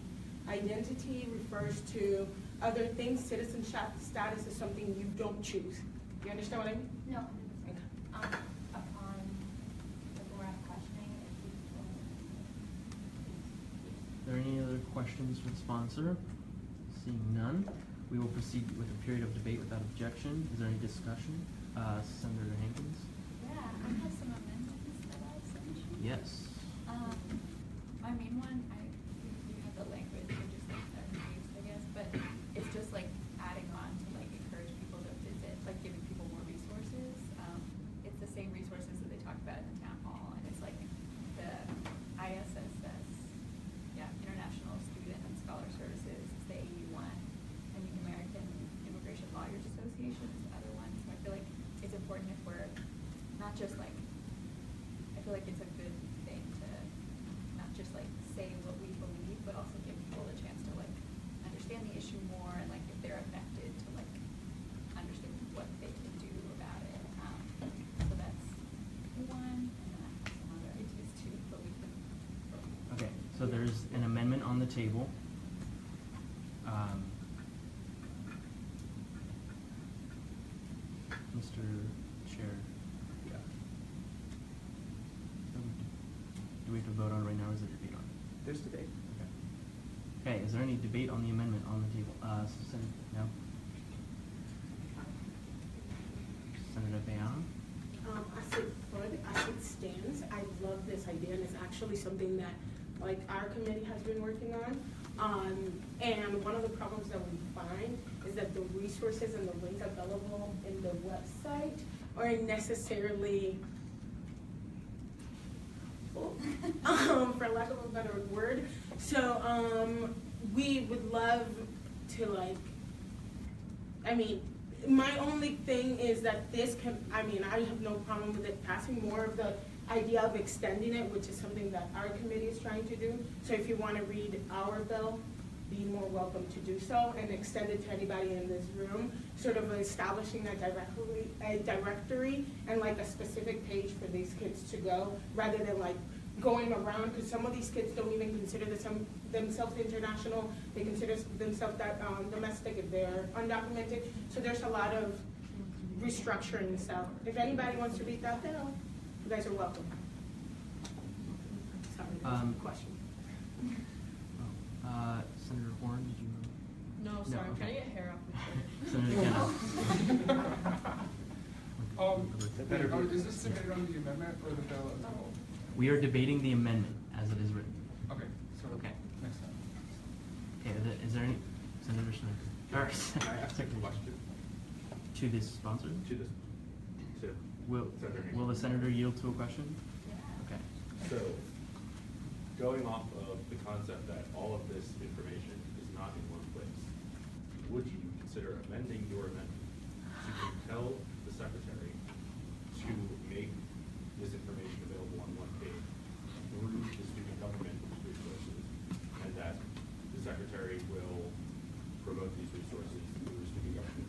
Identity refers to other things, citizenship status is something you don't choose. You understand what I mean? No. Okay. Upon the board questioning, Are there any other questions for the sponsor? Seeing none, we will proceed with a period of debate without objection. Is there any discussion? Senator Hankins? Yeah, I have some amendments that I've sent you. Yes. My main one, you have the language, or just like everything, I guess, but it's just like adding on to like encourage people to visit, like giving people more resources. It's the same resources that they talk about in the town hall, and it's like the ISSS, International Student and Scholar Services, it's the AU1, and the American Immigration Lawyers Association is the other one. So I feel like it's important if we're not just like, I feel like it's a good thing to not So there's an amendment on the table. Mr. Chair. Yeah. Do we have to vote on it right now, or is there debate on it? There's debate. Okay, is there any debate on the amendment on the table? No? Senator Bayana? As it stands, I love this idea, and it's actually something that, like, our committee has been working on. And one of the problems that we find is that the resources and the links available in the website aren't necessarily full, for lack of a better word. So we would love to, like, I mean, my only thing is that this can, I mean, I have no problem with it passing. More of the idea of extending it, which is something that our committee is trying to do. So if you want to read our bill, be more welcome to do so, and extend it to anybody in this room, sort of establishing a directory and like a specific page for these kids to go, rather than like going around, because some of these kids don't even consider themselves international. They consider themselves domestic if they're undocumented. So there's a lot of restructuring. So if anybody wants to read that bill, you guys are welcome. Sorry, that's a question. Senator Warren, did you? No, sorry, I'm trying to get hair up. Senator Kenna. Is this debated on the amendment or the bill as a whole? We are debating the amendment as it is written. Okay, so Okay. next time. Okay, is there any, Senator Smith? Or, I have a question. to this sponsor? Will the senator yield to a question? Okay. So, going off of the concept that all of this information is not in one place, would you consider amending your amendment to compel the secretary to make this information available on one page through the student government resources, and that the secretary will promote these resources through the student government?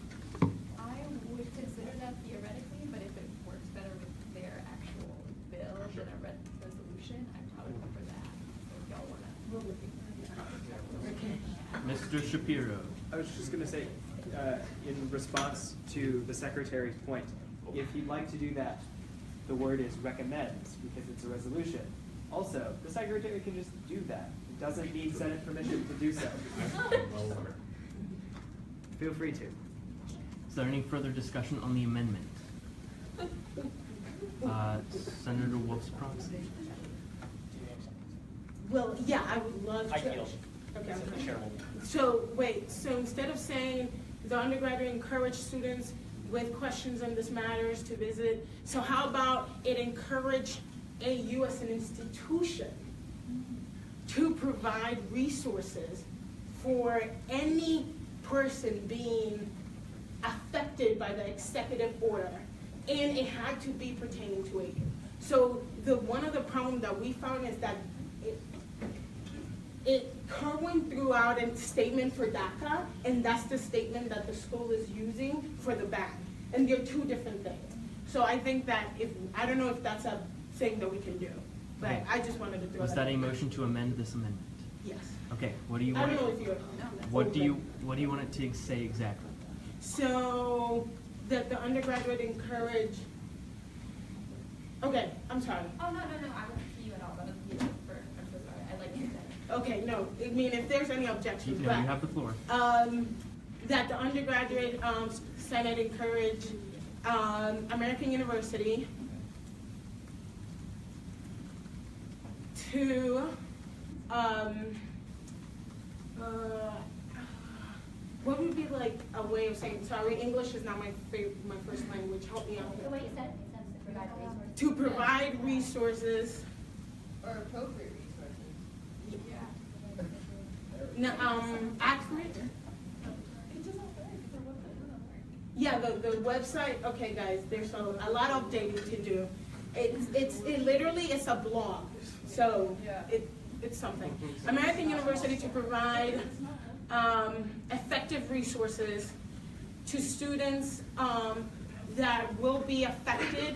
I would consider that theoretically, but if it works better with their actual bill than a resolution, I'd probably prefer that. So if y'all wanna. Mr. Shapiro. I was just going to say, in response to the secretary's point, if he'd like to do that, the word is recommends because it's a resolution. Also, the secretary can just do that. It doesn't need Senate permission to do so. Feel free to. Is there any further discussion on the amendment? Senator Wolf's proxy. Well, yeah, I would love to. I yield. Okay, So the okay. chair will. So wait, so instead of saying the undergraduate encourage students with questions on this matters to visit, so how about it encourage AU as an institution to provide resources for any person being affected by the executive order, and it had to be pertaining to AU. So one of the problems that we found is that Kerwin threw out a statement for DACA, and that's the statement that the school is using for the ban. And they're two different things. So I think that I don't know if that's a thing that we can do, but Okay. I just wanted to throw Was that that a out. motion to amend this amendment? Yes. Okay, what do you I want? don't know if you're. What do you want it to say exactly? So that the undergraduate encourage. Okay, I'm sorry. Oh, no, I wasn't see you at all, that was you for, I'm so sorry, I like you said. Okay, no, I mean, if there's any objections, No, but. you have the floor. That the undergraduate Senate encourage American University to what would be like a way of saying, sorry, English is not my first language, help me out The here. way you said it, it says to provide resources. To provide resources, Or appropriate resources. accurate? Yeah, the website, okay guys, there's a lot of updating to do. It literally is a blog, so it's something. American University to provide effective resources to students that will be affected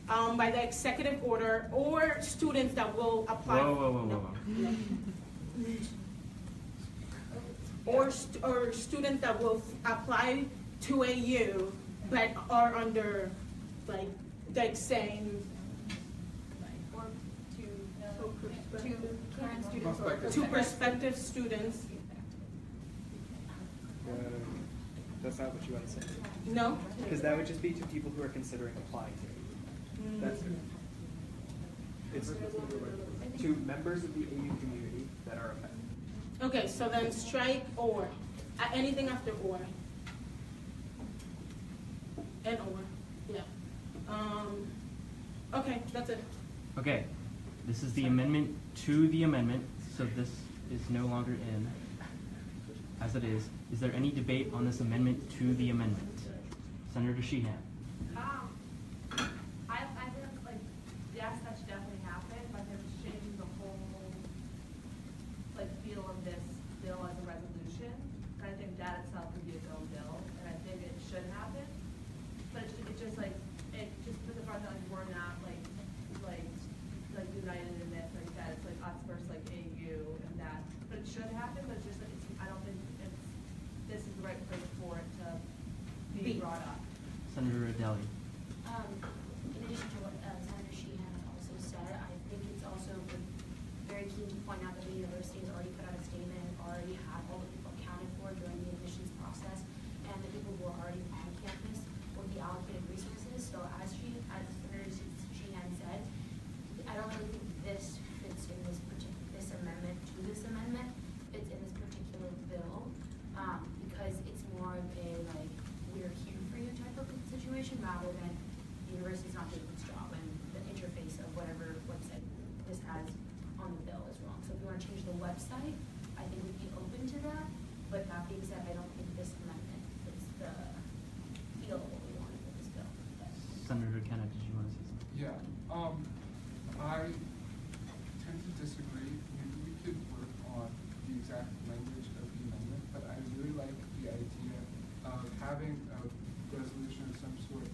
by the executive order, or students that will apply. Whoa. Or students that will apply to AU but are under like same. Or to current students or Prospective. To prospective students. That's not what you want to say. No. Because that would just be to people who are considering applying to AU. That's it. It's to members of the AU community that are affected. Okay, so then strike or. Anything after or. And or. Yeah. Okay, that's it. Okay, this is the amendment to the amendment, so this is no longer in as it is. Is there any debate on this amendment to the amendment? Senator Sheehan. I think, like, yes, that should definitely happen, but they're just changing the whole, like, feel of this bill as a resolution. And I think that itself would be its own bill, and I think it should happen. But it just like, it just puts across that, like, we're not, like, united in this, like that, it's like us versus, like, AU and that. But it should happen, but it's just, like, I don't think this is the right place for it to be brought up. Senator Adeli. In addition to what Senator Sheehan also said, I think it's also very key to point out that the university has already put out a statement and already had all the people accounted for during the admissions process, and the people who are already on campus will be allocated resources. So as Senator Sheehan said, I don't really think this fits in this amendment to this amendment. It's in this particular bill because it's more of a like we're here for you type of situation rather than the university's not doing its job and the interface of whatever website this has on the bill is wrong. So if you want to change the website, I think we'd be open to that. But that being said, I don't think this amendment fits the feel of what we wanted with this bill. Senator Kenna, did you want to say something? Yeah, I tend to disagree. Maybe we could work on the exact language of the amendment, but I really like the idea of having a resolution of some sort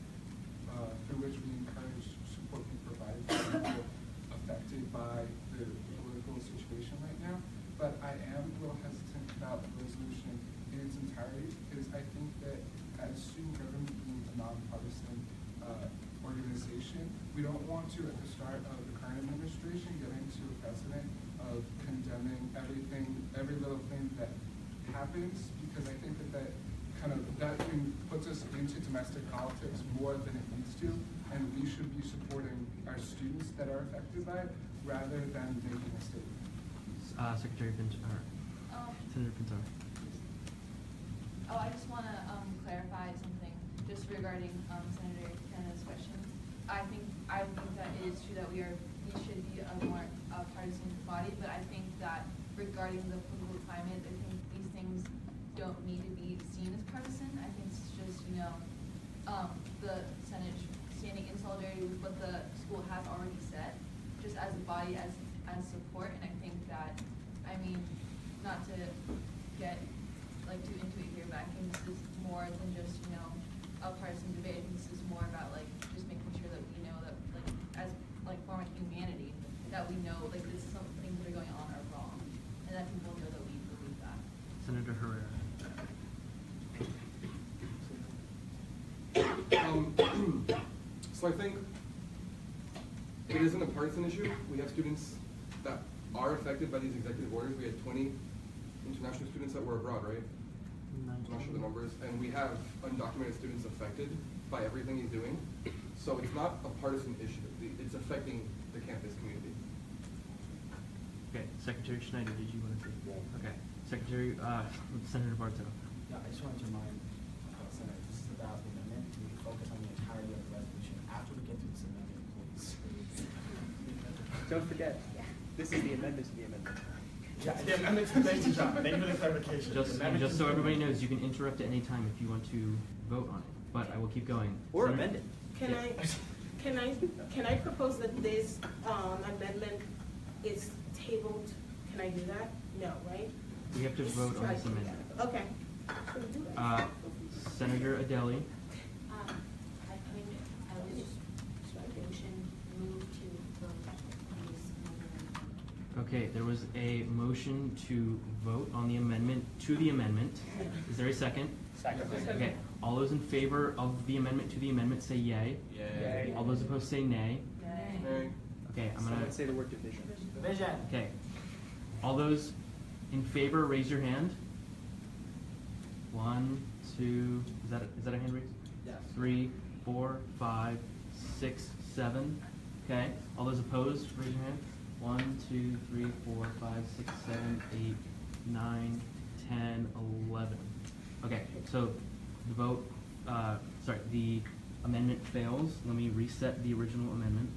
through which we encourage support be provided to people affected by the political situation right now. But I am a little hesitant about the resolution in its entirety because I think that as student government being a nonpartisan organization, we don't want to, at the start of the current administration, get into a precedent of condemning everything, every little thing that happens, because I think that that thing puts us into domestic politics more than it needs to, and we should be supporting our students that are affected by it rather than making a statement. Secretary Pintar. Senator Pintar. Oh, I just want to clarify something just regarding Senator Kenna's question. I think that it is true that we should be a more partisan body, but I think that regarding the political climate, I think these things don't need to be seen as partisan. I think it's just the Senate standing in solidarity with what the school has already said, just as a body, as support. And I think that, I mean, not to get like too into it here, but I think this is more than just a partisan debate. I think this is more about like just making sure that we know that like as like form of humanity that we know like this is some things that are going on are wrong, and that people know that we believe that. Senator Herrera. So I think it isn't a partisan issue. We have students that are affected by these executive orders. We had 20 international students that were abroad, right? I'm not sure the numbers. And we have undocumented students affected by everything he's doing. So it's not a partisan issue. It's affecting the campus community. Okay, Secretary Schneider, did you want to say? Yeah. Okay, Secretary, Senator Bartow. Yeah, I just wanted to remind Senator, this is about the amendment. We can focus on the entirety of the resolution after we get through this amendment, please. Don't forget, this is the amendment to the amendment. Yeah, the amendment to thank you, John. Thank you for the clarification. Just so everybody knows, you can interrupt at any time if you want to vote on it, but I will keep going. Or amend it. Can I propose that this amendment is tabled? Can I do that? No, right? We have to vote on this amendment. Okay. Senator Adeli. I was just mention Okay, there was a motion to vote on the amendment to the amendment. Is there a second? Second. Okay, all those in favor of the amendment to the amendment say yay. Yay. All those opposed say nay. Nay. Okay, I'm gonna. Someone say the word division. Division. Okay. All those in favor, raise your hand. 1, 2, is that a hand raise? Yes. 3, 4, 5, 6, 7. Okay. All those opposed, raise your hand. 1, 2, 3, 4, 5, 6, 7, 8, 9, 10, 11. Okay, so the vote, the amendment fails. Let me reset the original amendment.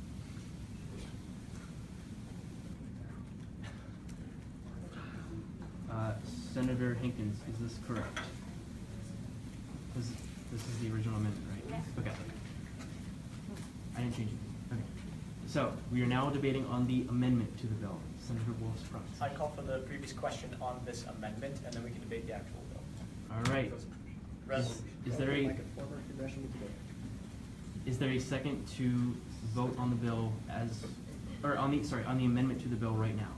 Senator Hankins, is this correct? This is the original amendment, right? Yes. Okay. I didn't change it. Okay. So we are now debating on the amendment to the bill. Senator Wolf's proposition. I call for the previous question on this amendment, and then we can debate the actual bill. All right. Resolution. Is there a second to vote on the bill on the amendment to the bill right now?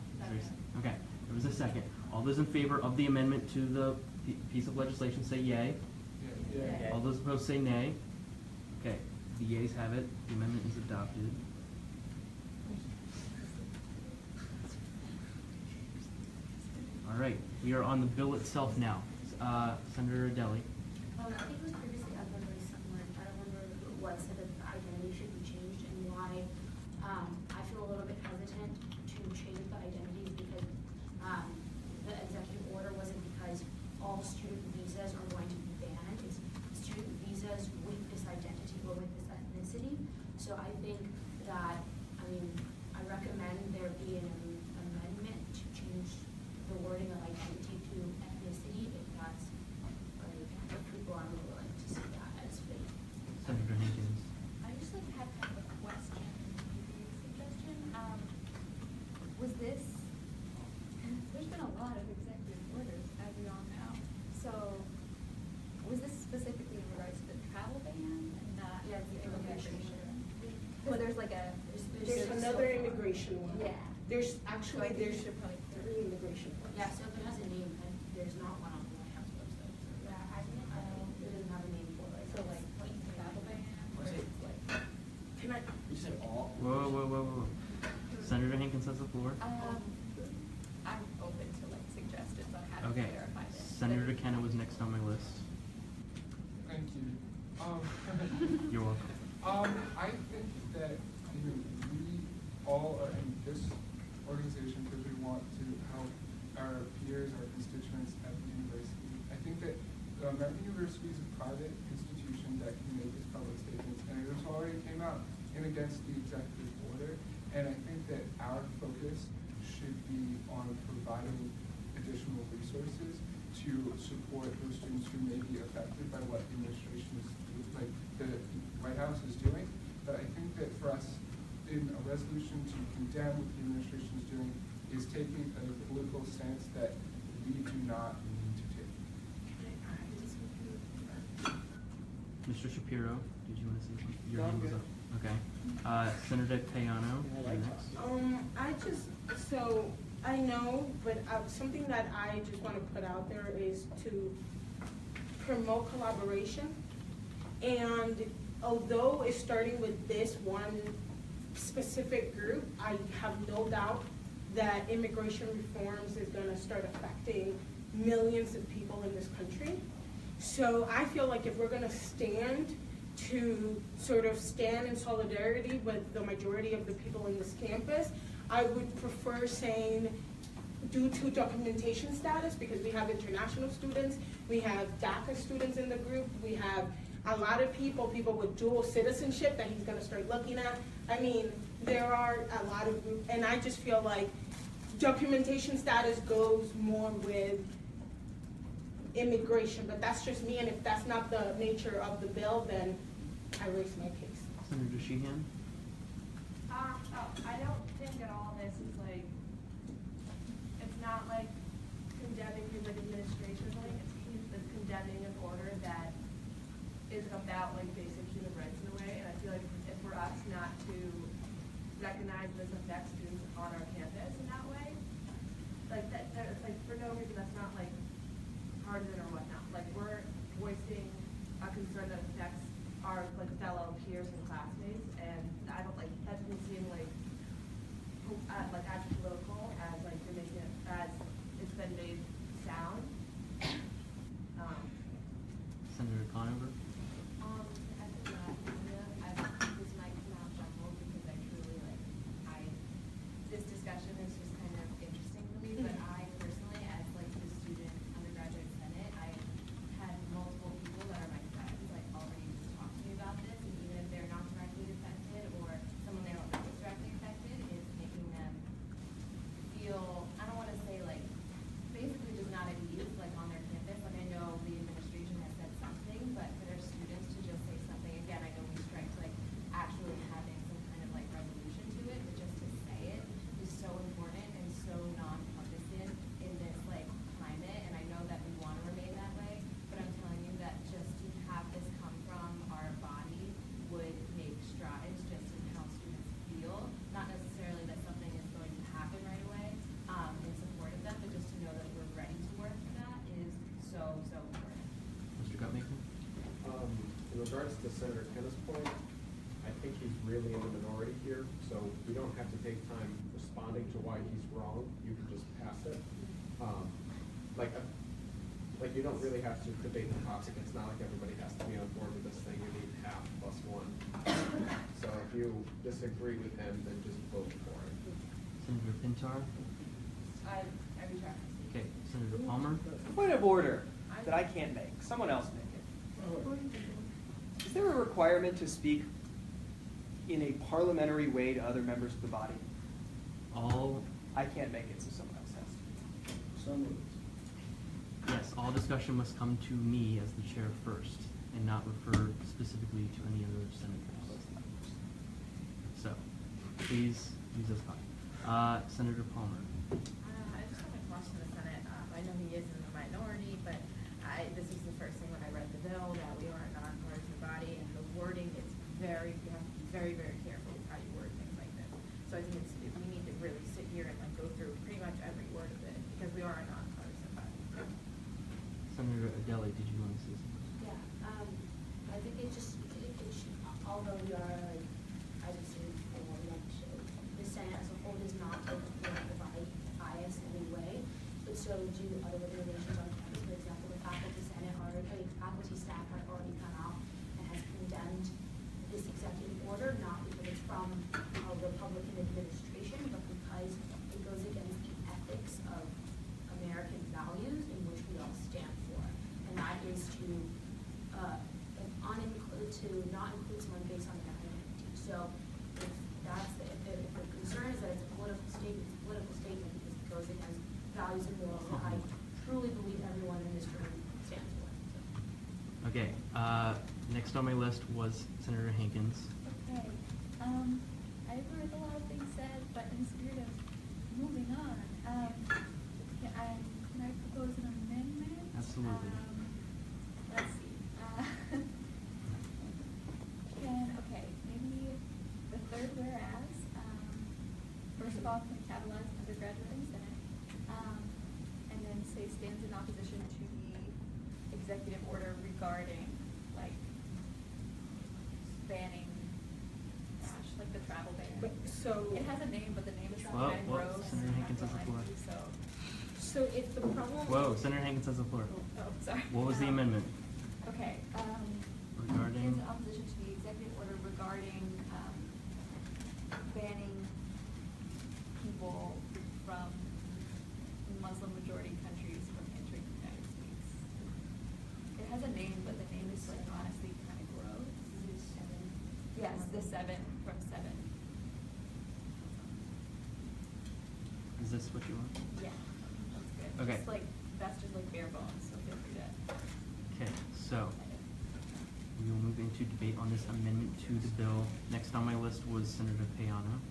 Okay, there was a second. All those in favor of the amendment to the piece of legislation say yay. Yeah. All those opposed say nay. Okay, the yeas have it. The amendment is adopted. All right, we are on the bill itself now. Senator Deli. I think it was previously outlined by someone, I don't remember who it was, said that the identity should be changed, and why I feel a little bit hesitant to change the identities because the executive order wasn't because all student visas are going to be banned. It's student visas with this identity or with this ethnicity. So I think that, I recommend there be an amendment to change the wording of identity to ethnicity if that's if people are willing to see that as fit. Senator Hankins. I just had kind of a question, maybe a suggestion. Was this, there's been a lot of executive orders, as we all know. So, was this specifically in regards to the travel ban and not Yeah, the immigration one? Well, there's like a. There's another immigration one. Yeah. There's So I actually, think we there's should probably. 3 immigration ones. Yeah, so if it has a name, then there's not one on the White House website. So Yeah, I think, it doesn't have a name for it. so like, travel ban, or it's like. Can I? You said all? Whoa. Senator Hankins has the floor. I'm open to like suggestions on how to Okay. clarify this. Senator McKenna was next on my list. Thank you. You're welcome. I think that we all are in this organization because we want to help our peers, our constituents at the university. I think that American University is a private institution that can make its public statements, and it already came out in against the executive order. And I think that our focus should be on providing additional resources to support those students who may be affected by what the administration is, like the White House is doing. But I think that for us, in a resolution to condemn what the administration is doing, is taking a political stance that we do not need to take. Mr. Shapiro, did you want to say something? Your No, I'm hand was good. up. Okay. Senator Cayano, you're next. I know, but something that I just want to put out there is to promote collaboration. And although it's starting with this one specific group, I have no doubt that immigration reforms is going to start affecting millions of people in this country. So I feel like if we're going to stand in solidarity with the majority of the people in this campus, I would prefer saying due to documentation status, because we have international students, we have DACA students in the group, we have a lot of people with dual citizenship that he's gonna start looking at. I mean, there are a lot of groups, and I just feel like documentation status goes more with immigration, but that's just me, and if that's not the nature of the bill, then I raise my case. Senator Sheehan? I don't think at all this is like, it's not like condemning things like administratively, it's condemning an order that is about like basic human rights in a way, and I feel like if for us not to recognize this affects students on our campus in that way, to Senator Kenna's point, I think he's really in the minority here, so we don't have to take time responding to why he's wrong. You can just pass it. Like you don't really have to debate the topic. It's not like everybody has to be on board with this thing. You need half plus one. So if you disagree with him, then just vote for it. Senator Pintar? I retract. Okay, Senator Palmer? Point of order that I can't make. Someone else make it. Is there a requirement to speak in a parliamentary way to other members of the body? I can't make it, so someone else has to. Yes, all discussion must come to me as the chair first, and not refer specifically to any other senators. So, please use this caution. Senator Palmer. I just have a question to the Senate. I know he is in the minority, but this was the first thing when I read the bill that we are a nonpartisan body, and the wording is you have to be very, very careful with how you word things like this. So I think we need to really sit here and go through pretty much every word of it, because we are a nonpartisan body. Senator Adeli, did you want to say something? Yeah, I think it should, although we are like, I would say, the Senate as a whole does not take political bias in any way, but so do other organizations on campus. For example, the faculty staff have already come out and has condemned this executive order, not because it's from a Republican administration, but because it goes against the ethics of American values in which we all stand for, and that is to not include someone based on their identity. So if the concern is that it's a political statement because it goes against values and morals that I truly believe everyone in this room stands for. Okay, next on my list was Senator Hankins. Okay, I agree with a lot of things said, but in the spirit of moving on, can I propose an amendment? Absolutely. Let's see. Maybe the third whereas, first of all, can we capitalize undergraduate and Senate, and then say stands in opposition to the executive order regarding, banning, like the travel ban. So it has a name, but the name is Whoa, something whoa, gross. Senator Hankins has the floor. So if the problem. Whoa, Senator Hankins has the floor. Oh, sorry. What was the amendment? Okay. Regarding? Stands in opposition to the executive order regarding banning people from Muslim majority countries from entering the United States. It has a name, but the name is honestly kind of gross. Yes, the 7 from 7. Is this what you want? Yeah, that's good. Okay. That's just bare bones, so feel free to. Okay, so we will move into debate on this amendment to the bill. Next on my list was Senator Payano.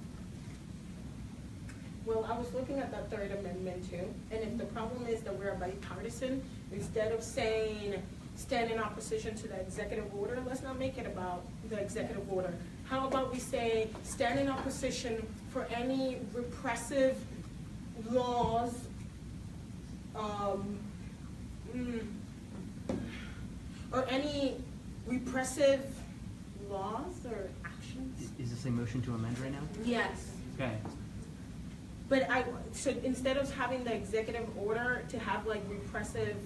Well, I was looking at that third amendment too, and if the problem is that we're bipartisan, instead of saying stand in opposition to the executive order, let's not make it about the executive order. How about we say stand in opposition for any repressive laws, or any repressive laws or actions? Is this a motion to amend right now? Yes. Okay. But so instead of having the executive order to have repressive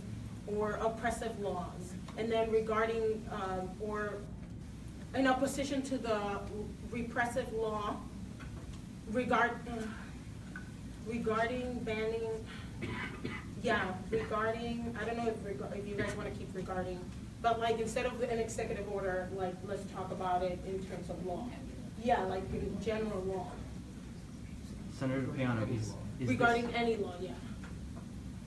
or oppressive laws, and then regarding or in opposition to the repressive law regarding banning, regarding, I don't know if you guys want to keep regarding, but instead of an executive order, let's talk about it in terms of law. Yeah, in general law. Senator Payano, is regarding this, any law, yeah.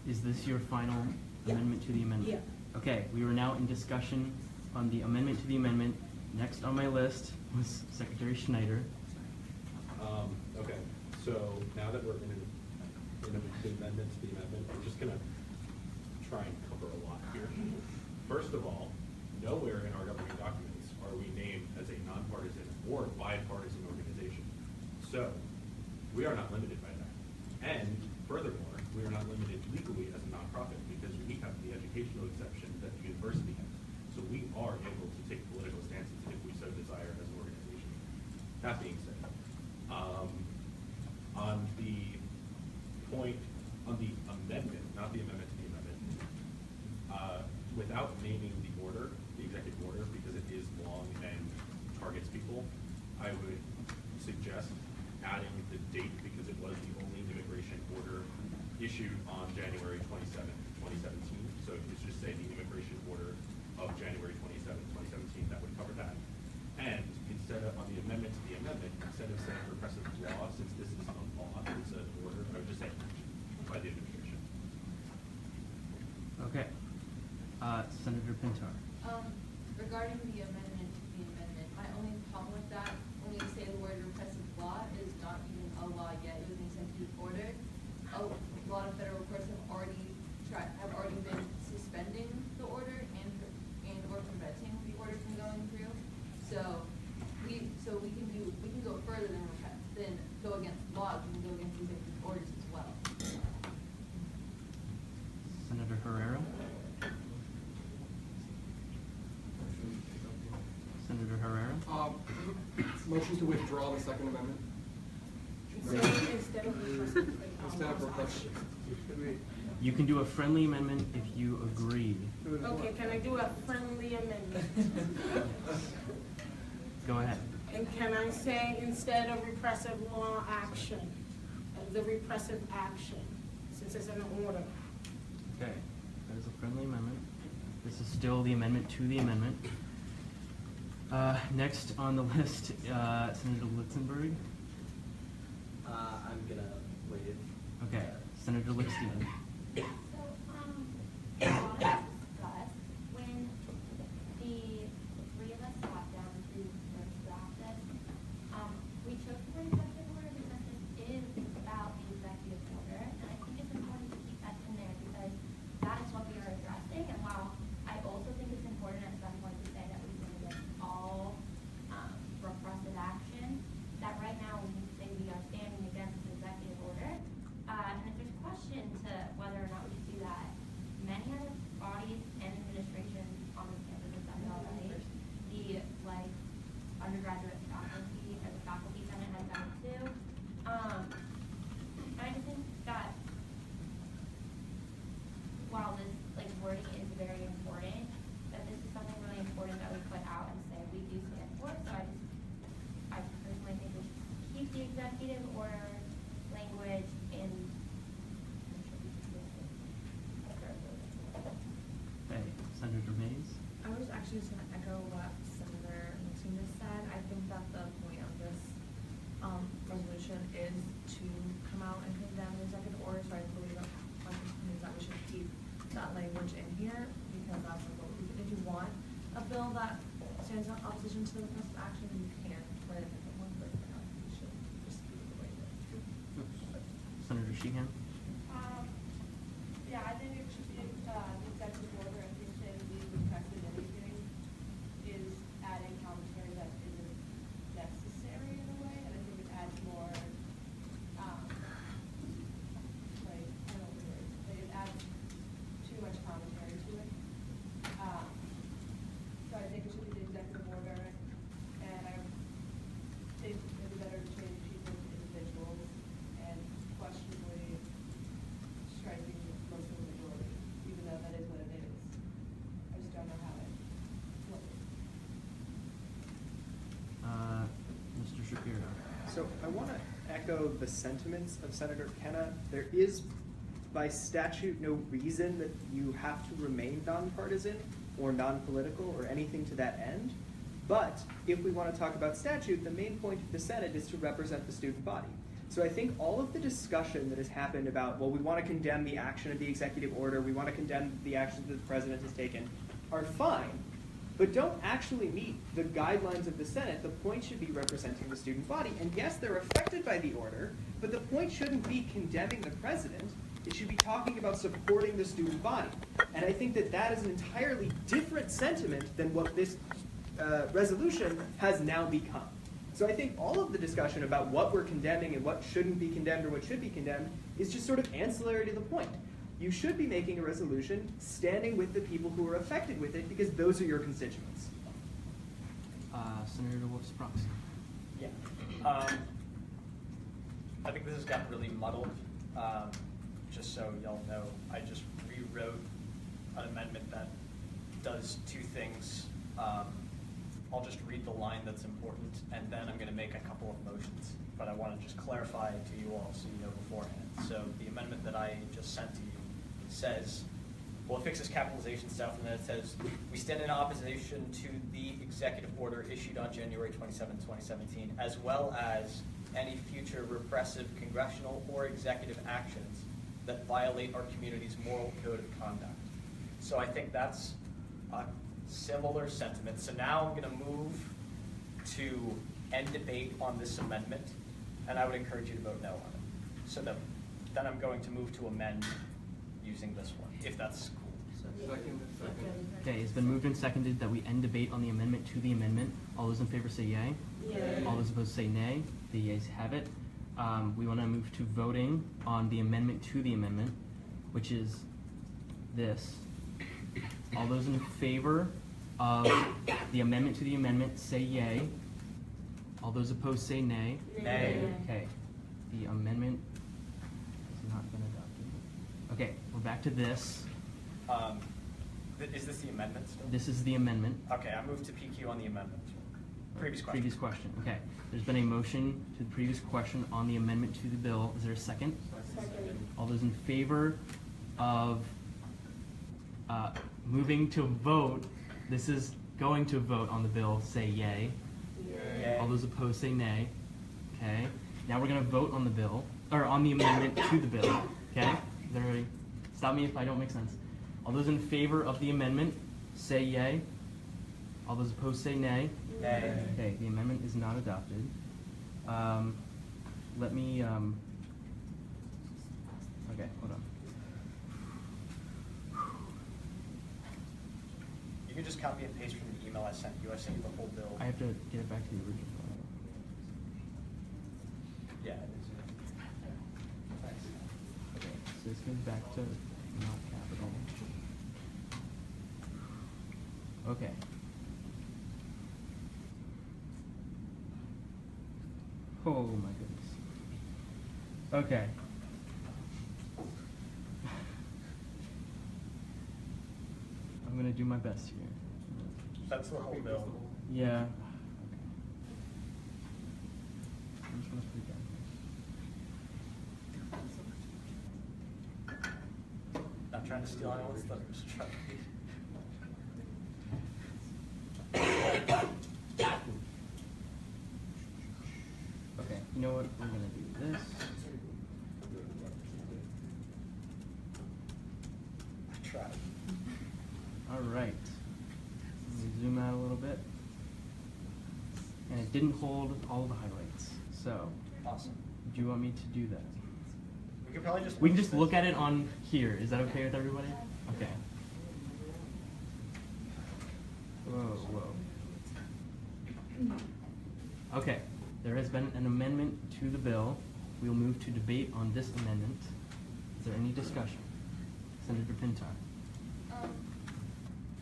Is this your final amendment to the amendment? Yeah. Okay, we are now in discussion on the amendment to the amendment. Next on my list was Secretary Schneider. Okay, so now that we're in the amendment to the amendment, we're just going to try and cover a lot here. First of all, nowhere in our governing documents are we named as a nonpartisan or bipartisan organization. So we are not limited by that. And furthermore, we are not limited legally as a nonprofit because we have the educational exception that the university has. So we are able to take political stances without naming the order, the executive order, because it is long and targets people, I would suggest adding the date, because it was the only immigration order issued on January 27th, 2017. So if you just say the immigration order of January 27th, 2017, that would cover that. And instead of, on the amendment to the amendment, instead of saying repressive law, since this is not a law, it's an order, I would just say action by the administration. Okay. Senator Pintar. Regarding the amendment to the amendment, my only problem with that, when you say the word repressive law, is not even a law yet. It was an executive order. A lot of federal courts have already been suspending the order and or preventing the order from going through. So we can go further than go against laws. We can go against executive orders as well. Senator Herrera. Senator Herrera. Motion to withdraw the Second Amendment. Instead of requesting. You can do a friendly amendment if you agree. Okay, can I do a friendly amendment? Go ahead. And can I say instead of repressive law action, the repressive action, since it's an order? Okay, that is a friendly amendment. This is still the amendment to the amendment. Next on the list, Senator Litzenberg. I'm gonna waive. Okay, Senator Lickstein. So, a lot of us discussed when the three of us sat down to first draft this, we took the executive order because this is about the executive order, and I think it's important to keep that in there because that is what we are addressing, and while I also think it's important at some point to say that we can against all repressive action, that right now we can say we are standing against the executive order, and if there's question to whether or not we should do that, many other bodies and administrations on this campus have done it already. The undergraduate faculty or the faculty senate has done it too. I just think that while this wording is very important, that this is something really important that we put out and say we do stand for. So I personally think we should keep the executive order language in. Okay, Senator Mays. I was actually just going to echo what Senator Maxine just said. I think that the point of this resolution is to come out and condemn the executive order. So I believe that we should keep that language in here because that's what we can. If you want a bill that stands in opposition to the repressive action, you can write a different one, but for now, we should just keep it the way it is. Senator Sheehan. Yeah, I think it should be the executive order. I think saying we requested anything is adding commentary that isn't necessary in a way, and I think it adds more, I don't know the word, it adds too much commentary to it. So I think it should be the executive order, and I think it would be better to change people to individuals and questionably striking most of the majority, even though that is what it is. I just don't know how it looks. Mr. Shapiro. So I want to echo the sentiments of Senator Kenna. There is, by statute, no reason that you have to remain nonpartisan or non-political or anything to that end. But if we want to talk about statute, the main point of the Senate is to represent the student body. So I think all of the discussion that has happened about, well, we want to condemn the action of the executive order, we want to condemn the actions that the president has taken, are fine, but don't actually meet the guidelines of the Senate. The point should be representing the student body. And yes, they're affected by the order, but the point shouldn't be condemning the president. It should be talking about supporting the student body. And I think that that is an entirely different sentiment than what this resolution has now become. So I think all of the discussion about what we're condemning and what shouldn't be condemned or what should be condemned is just sort of ancillary to the point. You should be making a resolution standing with the people who are affected with it because those are your constituents. Senator Wolf-Sprox. Yeah. I think this has gotten really muddled. Just so y'all know, I just rewrote an amendment that says two things. I'll just read the line that's important, and then I'm going to make a couple of motions. But I want to just clarify to you all so you know beforehand. So the amendment that I just sent to you says, well, it fixes capitalization stuff, and then it says, we stand in opposition to the executive order issued on January 27, 2017, as well as any future repressive congressional or executive actions that violate our community's moral code of conduct. So I think that's a similar sentiment. So now I'm going to move to end debate on this amendment, and I would encourage you to vote no on it. So then I'm going to move to amend using this one, if that's cool. Second. Okay, it's been moved and seconded that we end debate on the amendment to the amendment. All those in favor say yay. Yay. All those opposed say nay. The yeas have it. We want to move to voting on the amendment to the amendment, which is this. All those in favor of the amendment to the amendment say yay. All those opposed say nay. Nay. Okay, the amendment has not been adopted. Okay, we're back to this. Is this the amendment still? This is the amendment. Okay, I move to PQ on the amendment. Previous question. Previous question, okay. There's been a motion to the previous question on the amendment to the bill. Is there a second? Second. All those in favor of moving to vote, this is going to vote on the bill, say yay. Yay. All those opposed say nay. Okay. Now we're going to vote on the bill, or on the amendment to the bill. Okay? Is everybody? Stop me if I don't make sense. All those in favor of the amendment say yay. All those opposed say nay. Nay. Okay, the amendment is not adopted. Let me, okay, hold on. You can just copy and paste from the email I sent you. I sent you the whole bill. I have to get it back to the original. Yeah, it is. Thanks. Okay, so this goes back to not capital. Okay. Oh my goodness. Okay. I'm gonna do my best here. That's the whole bill. Yeah. Okay. I'm just gonna put it down. Not trying to steal anyone's thunder. Just trying to be. Okay, you know what? We're gonna do this. I tried. All right. Let me zoom out a little bit. And it didn't hold all the highlights. So, Awesome. do you want me to do that? We could probably just. We can just look at it on here. Is that okay with everybody? Okay. Whoa, whoa. Okay, there has been an amendment to the bill. We will move to debate on this amendment. Is there any discussion? Senator Pintar.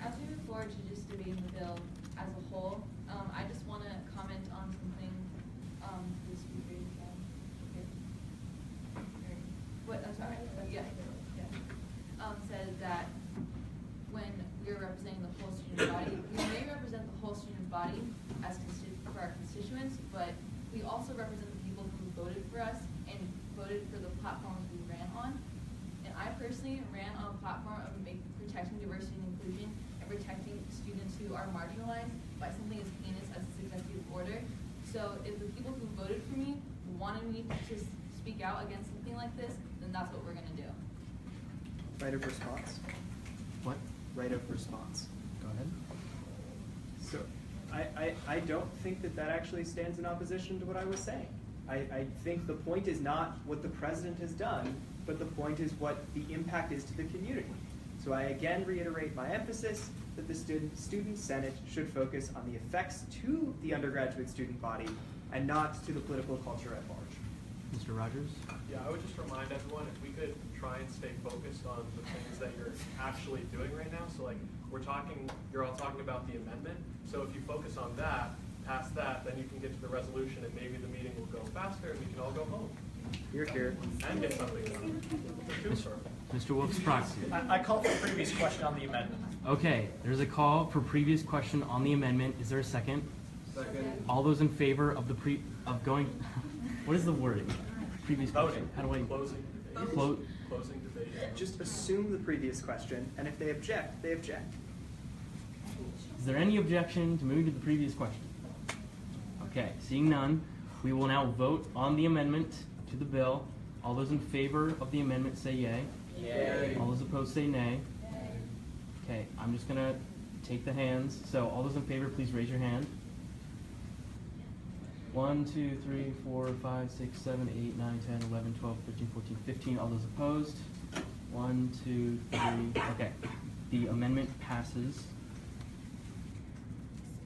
As we move forward to just debating the bill as a whole, I just want to comment on something the speaker said. What, I'm sorry, said that when we're representing the whole student body, we may represent the whole student body as for our constituents, but we also represent the people who voted for us and voted for the platforms we ran on. And I personally ran on a platform of protecting diversity and inclusion and protecting students who are marginalized by something as heinous as this executive order. So if the people who voted for me wanted me to speak out against something like this, then that's what we're going to do. Right of response. What? Right of response. Go ahead. So I don't think that that actually stands in opposition to what I was saying. I think the point is not what the president has done, but the point is what the impact is to the community. So I again reiterate my emphasis that the student senate should focus on the effects to the undergraduate student body and not to the political culture at large. Mr. Rogers? Yeah, I would just remind everyone if we could try and stay focused on the things that you're actually doing right now. So like you're all talking about the amendment. So if you focus on that, past that, then you can get to the resolution and maybe the meeting will go faster and we can all go home. Here. And get something done. Mr. Wolf's proxy. I call for previous question on the amendment. Okay, there's a call for previous question on the amendment. Is there a second? Second. All those in favor of going, what is the wording? Previous question. How do I? Closing debate. Closing debate. Just assume the previous question, and if they object, they object. Is there any objection to moving to the previous question? Okay, seeing none, we will now vote on the amendment to the bill. All those in favor of the amendment say yay. Yay. All those opposed say nay. Okay, I'm just gonna take the hands. So all those in favor, please raise your hand. 1, 2, 3, 4, 5, 6, 7, 8, 9, 10, 11, 12, 13, 14, 15. All those opposed? 1, 2, 3. Okay, the amendment passes.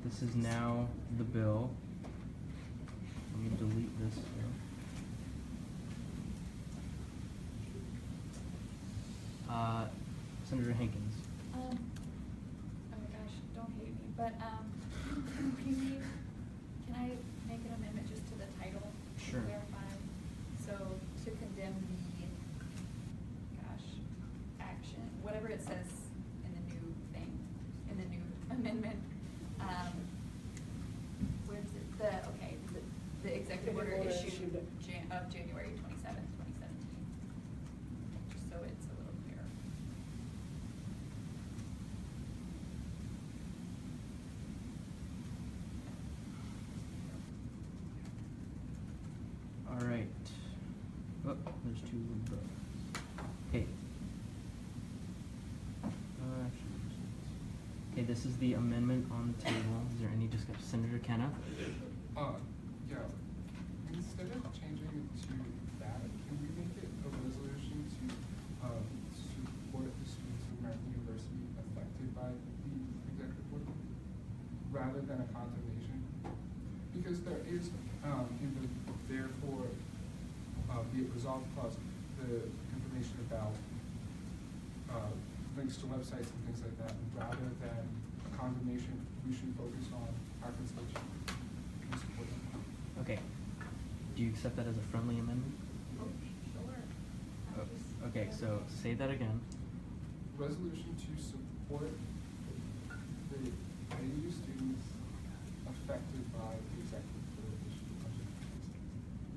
This is now the bill. Let me delete this. Senator Hankins. Oh my gosh, don't hate me, but can I make an amendment just to the title? Sure. To clarify. So to condemn the, action, whatever it says in the new thing, in the new amendment. Where is it? The executive order issued of January 27th, 2017. Just so it's a little clearer. All right. Oh, there's two votes. Okay. Okay, this is the amendment on the table. Is there any discussion? Senator Kenneth? Yeah. Instead of changing it to that, can we make it a resolution to support the students of American University affected by the executive order, rather than a condemnation? Because there is, in the therefore, be it resolved clause, the information about links to websites and things like that, rather than a condemnation, we should focus on our constitution and support them. Okay. Do you accept that as a friendly amendment? Sure. Oh, okay, so say that again. Resolution to support the AU students affected by the executive order issue.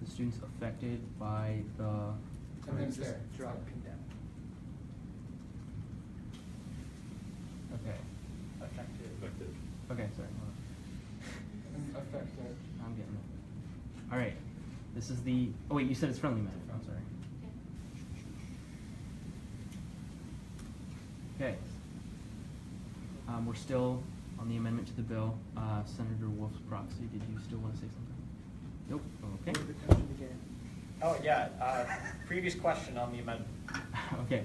The students affected by the. And then it's there. Drop condemn. Okay. Effective. Okay, sorry. Hold on. And affected. I'm getting it. All right. This is the. Oh wait, you said it's friendly amendment. I'm sorry. Okay. We're still on the amendment to the bill. Senator Wolf's proxy. Did you still want to say something? Nope. Okay. Oh, yeah, previous question on the amendment. Okay.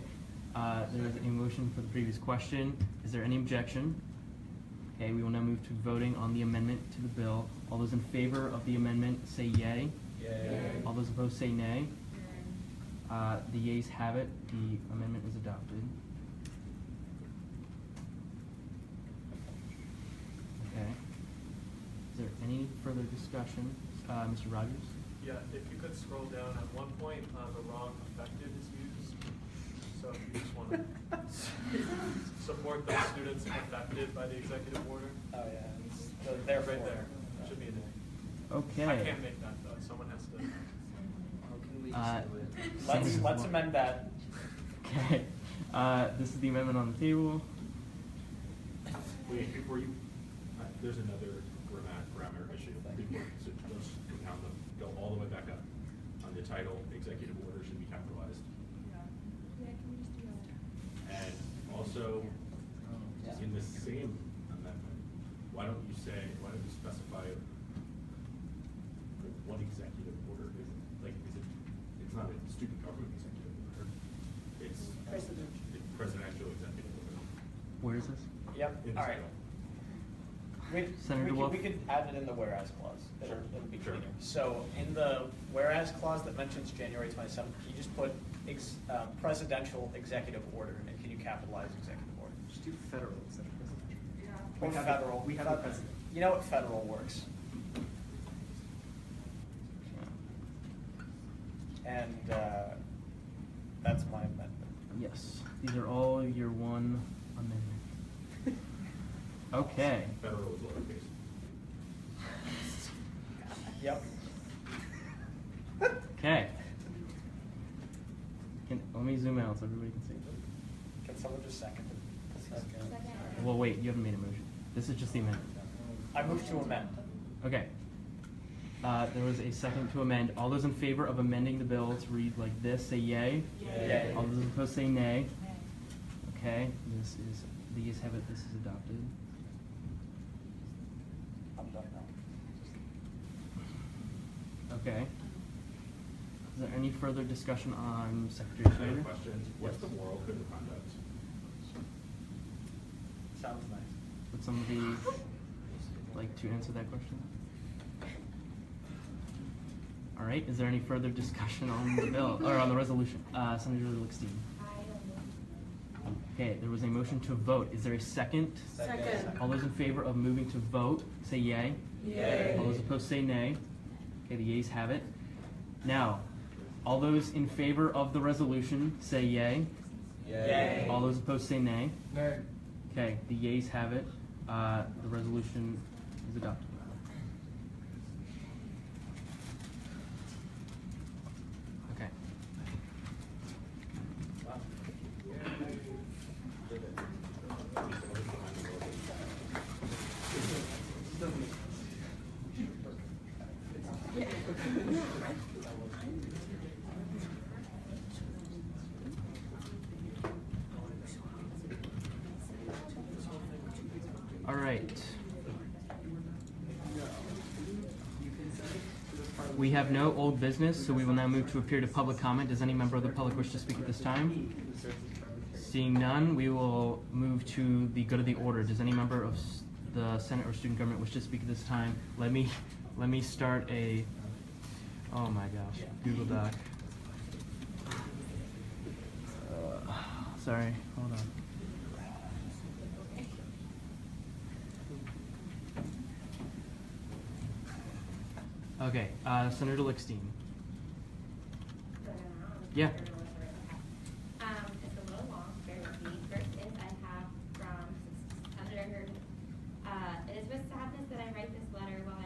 There is a motion for the previous question. Is there any objection? Okay, we will now move to voting on the amendment to the bill. All those in favor of the amendment say yay. Yay. All those opposed say nay. The yeas have it. The amendment is adopted. Okay. Is there any further discussion? Mr. Rogers? Yeah, if you could scroll down, at one point, the wrong affected is used. So if you just want to support those students affected by the executive order. Oh, yeah, it's therefore. Right there, should be there. Okay. I can't make that though, someone has to. Let's amend that. Okay. This is the amendment on the table. Wait, before you, there's another grammar issue. So let's compound them, go all the way back up. On the title, executive order should be capitalized. Yeah, can we just do that? And also, in the same amendment, why don't you specify what executive order is it? Like, it's not a student government executive order. It's presidential executive order. Where is this? Yep, In the all right. Senator Wolf? We could add it in the whereas clause. It'll be cleaner. So in the whereas clause that mentions January 27th, you just put presidential executive order, and can you capitalize executive order? Just do federal instead of presidential. Or federal. We have a president. You know what federal works. And that's my amendment. Yes, these are all your one amendment. Okay. Federal is lowercase. Yep. Okay. Let me zoom out so everybody can see. Can someone just second it? Well, wait, you haven't made a motion. This is just the amendment. I move to amend. Okay. There was a second to amend. All those in favor of amending the bill to read like this, say yay. Yay. All those opposed say nay. Okay. This is, the ayes have it. This is adopted. I'm done now. Okay. Is there any further discussion on Secretary I have Schneider? a question. What's the moral code of conduct? Sounds nice. Would somebody like to answer that question? All right. Is there any further discussion on the bill or on the resolution? Senator Lickstein. Okay. There was a motion to vote. Is there a second? Second. All those in favor of moving to vote, say yay. Yay. All those opposed say nay. Okay. The yeas have it. Now, all those in favor of the resolution, say yay. Yay. All those opposed say nay. Nay. Okay, the yeas have it. The resolution is adopted. Okay. All right. We have no old business, so we will now move to a period of public comment. Does any member of the public wish to speak at this time? Seeing none, we will move to the good of the order. Does any member of the Senate or student government wish to speak at this time? Let me start a, oh my gosh, Google Doc. Sorry, hold on. Okay, Senator Lickstein. Yeah. It's a little long, bear with me. First is I have from Senator, it is with sadness that I write this letter while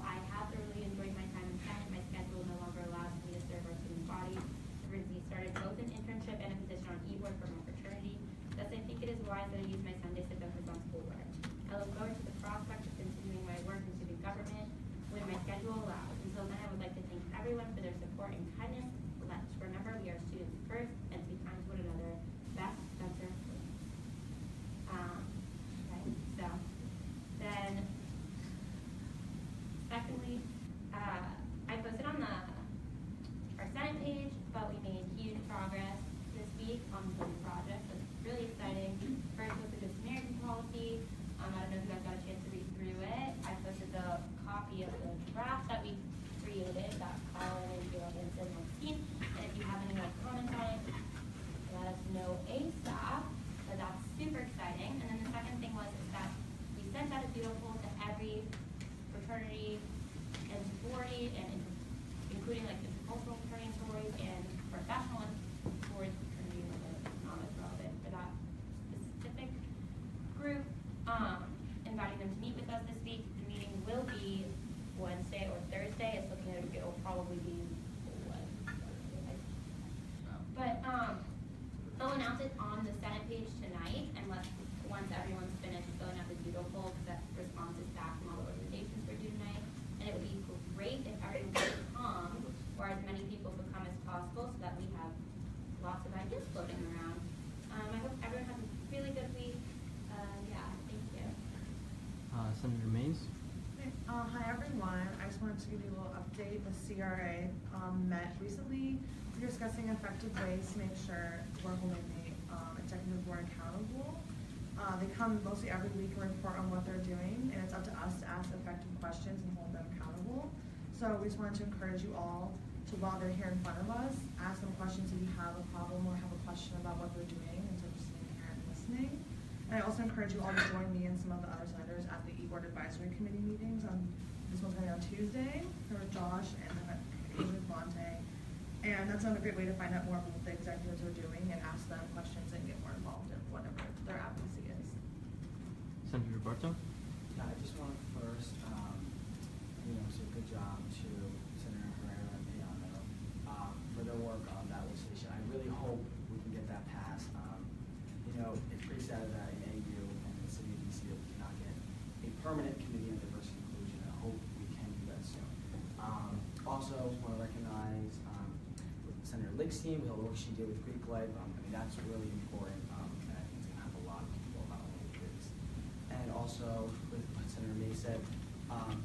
I have thoroughly enjoyed my time in Senate, my schedule no longer allows me to serve our student body. I've recently started both an internship and a position on e-board for my fraternity. Thus, I think it is wise that I use my Sundays to focus on schoolwork. I look forward to the prospect of continuing my work in student government when my schedule allows. Until then, I would like to thank everyone for their support and kindness. Let's remember we are students first and to be kind to one another. Best, Spencer. Okay, so then secondly, I posted on our Senate page, but we made huge progress this week on some projects. It's really exciting. First was the Good Samaritan policy. I don't know if you guys got a chance to read through it. I posted the copy of the draft that we created that Colin and Gail Hansen have seen. And if you have any comments on it, let us know ASAP. So that's super exciting. And then the second thing was that we sent out a beautiful to every fraternity and sorority, and including like intercultural fraternity stories and professional sorority fraternity, not as relevant for that specific group. Inviting them to meet with us this week. The meeting will be Wednesday or Thursday. It's looking like it will probably be Wednesday. But they'll announce it on the Senate page tonight, and once everyone's finished filling out the doodle poll, that responses back from all the organizations for due tonight. And it would be great if everyone could come, or as many people could come as possible, so that we have lots of ideas floating around. I hope everyone has a really good week. Yeah, thank you. Senator Mays. Hi everyone, I just wanted to give you a little update. The CRA met recently. We're discussing effective ways to make sure we're holding the executive board accountable. They come mostly every week and report on what they're doing, and it's up to us to ask effective questions and hold them accountable. So we just wanted to encourage you all to, while they're here in front of us, ask them questions if you have a problem or have a question about what they're doing, instead of just sitting here and listening. And I also encourage you all to join me and some of the other senators at the e-board advisory committee meetings. This one's going to be on Tuesday for Josh and the committee. with Monte. And that's another great way to find out more about what the executives are doing and ask them questions and get more involved in whatever their advocacy is. Senator Barto? Yeah, I just want to first, say good job to Senator Herrera and Piano for their work on that legislation. I really hope we can get that passed. It's pretty sad that in AU and the city of DC that we cannot get a permanent committee on diversity and inclusion. I hope we can do that soon. Also, want to recognize Senator Ligstein with all the work she did with Greek life. That's really important, and I think it's going to help a lot of people, not only kids. And also, with what Senator May said,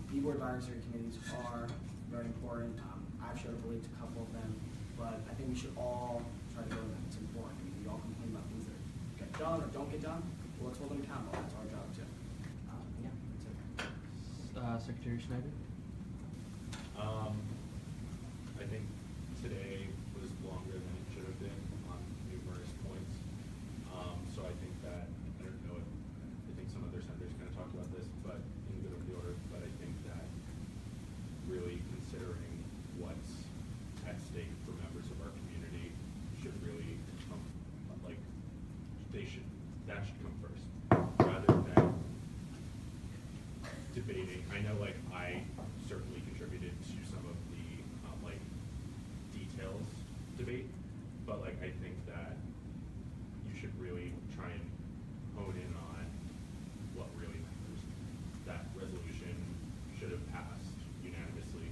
B-board advisory committees are very important. I've shared a belief to a couple of them, but I think we should all try to go to them. It's important. We all complain about things that get done or don't get done. Well, let's hold them accountable. That's our job too. Yeah, that's it. Secretary Schneider? I think today was longer than it should have been on numerous points. So I think that, I don't know if, I think some other senators kind of talked about this, but in good of the order, but I think that really considering what's at stake for members of our community should really come, that should come first, rather than debating. I know I certainly contributed to some of the details debate, but I think that you should really try and hone in on what really matters. That resolution should have passed unanimously,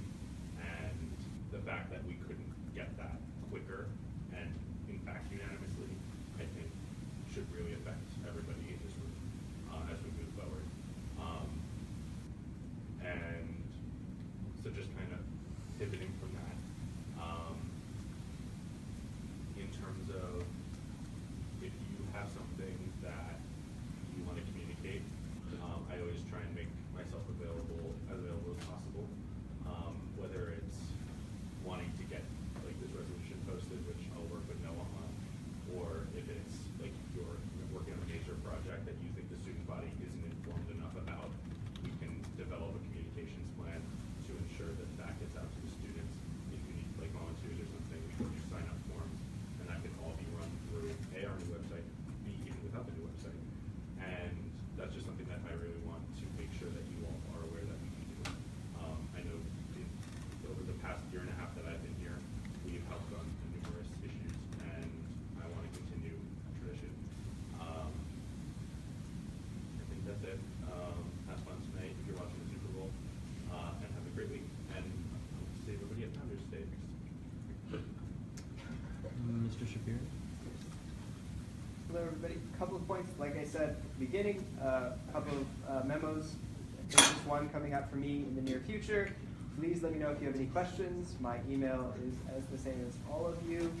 and the fact that we couldn't get that quicker and in fact unanimously, I think should really affect everybody in this room as we move forward. And so just kind of pivoting from that, in terms of if you have something that you want to communicate, I always try and make myself available as possible, whether it's wanting to get this resolution posted, which I'll work with Noah on, or if it's you're working on a major project that you think the student body isn't informed enough about, we can develop a communications plan to ensure that that gets out to the students. If you need volunteers or something, we can do sign up forms, and that can all be run through our new website, B, even without the new website. And that's just something that I really want to make sure that you all are aware that we can do. I know over the past year and a half that I've been here, we've helped on numerous issues, and I want to continue that tradition. I think that's it. Have fun tonight if you're watching the Super Bowl, and have a great week. And see everybody at Founders Day. Mr. Shapiro? Hello, everybody. A couple of points. Like I said at the beginning, a couple of memos. There's just one coming out for me in the near future. Please let me know if you have any questions. My email is as the same as all of you.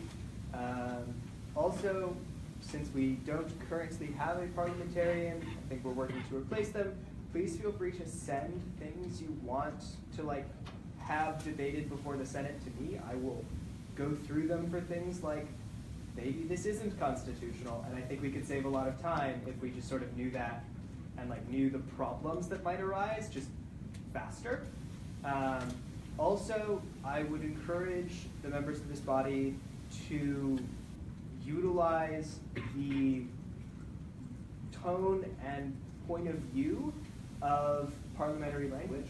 Also, since we don't currently have a parliamentarian, I think we're working to replace them, please feel free to send things you want to have debated before the Senate to me. I will go through them for things like, maybe this isn't constitutional, and I think we could save a lot of time if we just sort of knew that and knew the problems that might arise just faster. Also, I would encourage the members of this body to utilize the tone and point of view of parliamentary language.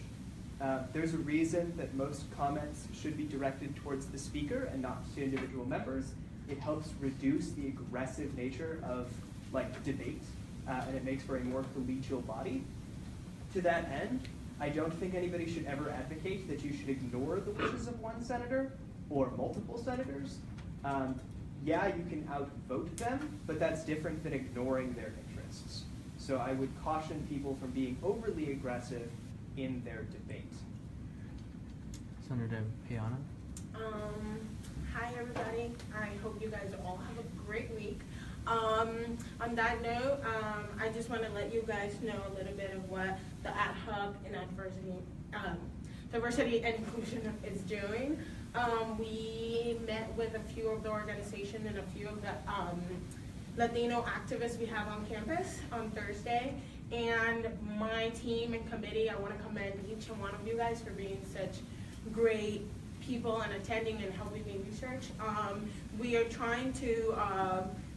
There's a reason that most comments should be directed towards the speaker and not to individual members. It helps reduce the aggressive nature of debate, and it makes for a more collegial body. To that end, I don't think anybody should ever advocate that you should ignore the wishes of one senator or multiple senators. Yeah, you can outvote them, but that's different than ignoring their interests. So I would caution people from being overly aggressive in their debate. Senator Piana? Hi, everybody. I hope you guys all have a great week. On that note, I just want to let you guys know a little bit of what the ad hoc and diversity and inclusion is doing. We met with a few of the organizations and a few of the Latino activists we have on campus on Thursday. And my team and committee, I want to commend each and one of you guys for being such great people and attending and helping me research. We are trying to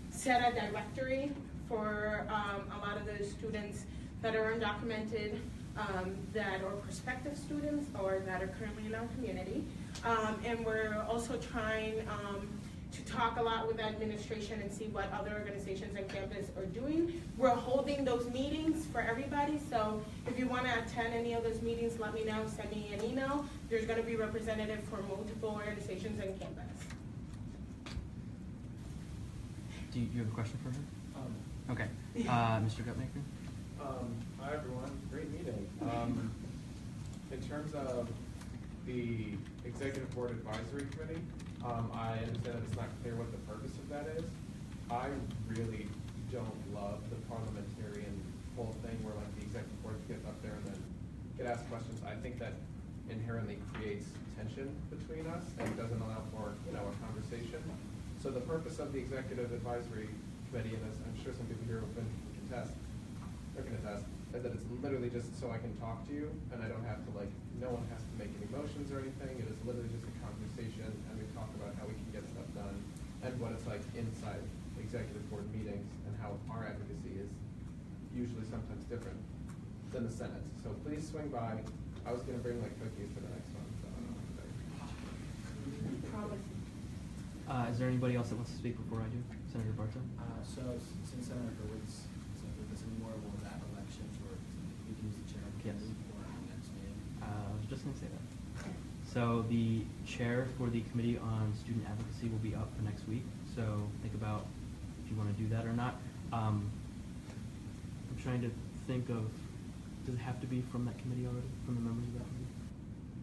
set a directory for a lot of those students that are undocumented, that are prospective students or that are currently in our community. And we're also trying to talk a lot with administration and see what other organizations on campus are doing. We're holding those meetings for everybody, so if you want to attend any of those meetings, let me know, send me an email. There's going to be representative for multiple organizations on campus. Do you have a question for her? Okay. Mr. Gutmaker? Hi everyone, great meeting. In terms of the Executive Board Advisory Committee, I understand that it's not clear what the purpose of that is. I really don't love the parliamentarian whole thing where like the Executive Board gets up there and then get asked questions. I think that inherently creates tension between us and doesn't allow for, a conversation. So the purpose of the Executive Advisory Committee, and as I'm sure some people here have been contest, is that it's literally just so I can talk to you and I don't have to no one has to make any motions or anything. It is literally just a conversation and we talk about how we can get stuff done and what it's like inside executive board meetings and how our advocacy is usually sometimes different than the Senate. So please swing by. I was going to bring cookies for the next one. So I don't know. Is there anybody else that wants to speak before I do? Senator Bartow? So since Senator Hurwitz isn't with us anymore, will that election for we can use the chair of the Yes. committee for our next meeting? I was just going to say that. So the chair for the Committee on Student Advocacy will be up for next week. So think about if you want to do that or not. I'm trying to think of, does it have to be from that committee already, from the members of that committee?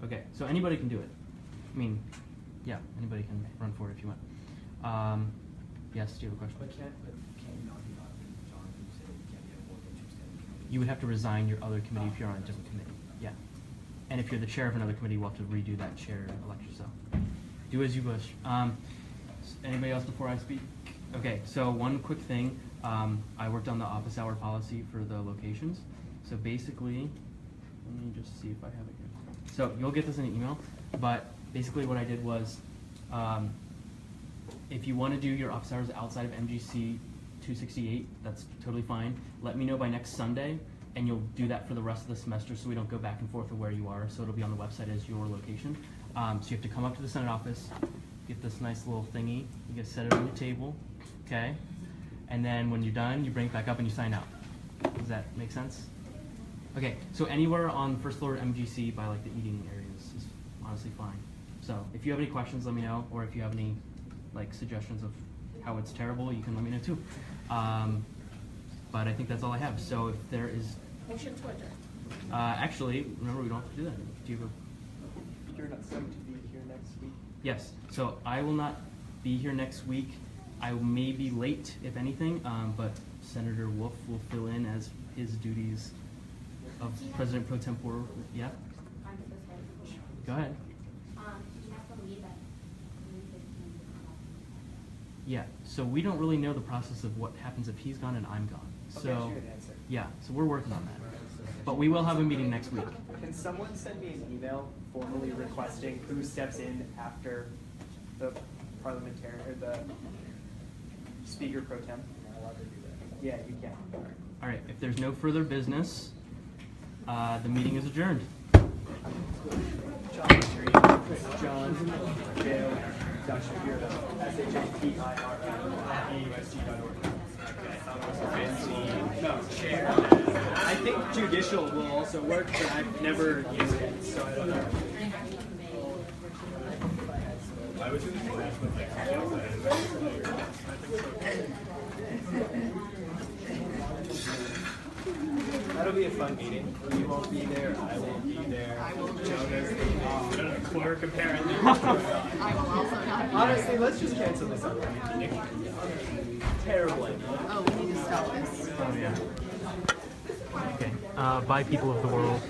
Okay, so anybody can do it. I mean, yeah, anybody can run for it if you want. Yes, do you have a question? But can you not be on John, you said you can't be a work interest in committee? You would have to resign your other committee if you're on a different committee. Yeah. And if you're the chair of another committee, we'll have to redo that chair election. So do as you wish. Anybody else before I speak? Okay, so one quick thing. I worked on the office hour policy for the locations. So basically, let me just see if I have it here. So you'll get this in an email, but basically what I did was, if you want to do your office hours outside of MGC 268, that's totally fine. Let me know by next Sunday, and you'll do that for the rest of the semester so we don't go back and forth of where you are. So it'll be on the website as your location. So you have to come up to the Senate office, get this nice little thingy, you get set it on your table, okay? And then when you're done, you bring it back up and you sign out. Does that make sense? Okay, so anywhere on first floor MGC by the eating areas is honestly fine. So if you have any questions, let me know, or if you have any suggestions of how it's terrible, you can let me know too. But I think that's all I have. So if there is... Motion to adjourn. Actually, remember we don't have to do that. Do you have a... You're not going to be here next week? Yes, so I will not be here next week. I may be late, if anything, but Senator Wolf will fill in as his duties of President Pro Tempore. Yeah? I'm so sorry. Go ahead. You have to leave at 3:15. Yeah, so we don't really know the process of what happens if he's gone and I'm gone. Okay, So, sure, answer. yeah, so we're working on that. But we will have a meeting next week. Can someone send me an email formally requesting who steps in after the parliamentarian or the speaker pro tem? Am I allowed to do that? Yeah, you can. All right, if there's no further business, the meeting is adjourned. John, John, Dale, Dr. Shapiro, SHAPIRO@usg.org. No, chair. I think judicial will also work, but I've never used it, so I don't know. That'll be a fun meeting. You won't be there, I won't be there. Jonas, clerk apparently. I will also not be. Honestly, let's just cancel this out. Terrible idea. Oh, we need to stop this. Oh, yeah. Okay, bye people of the world.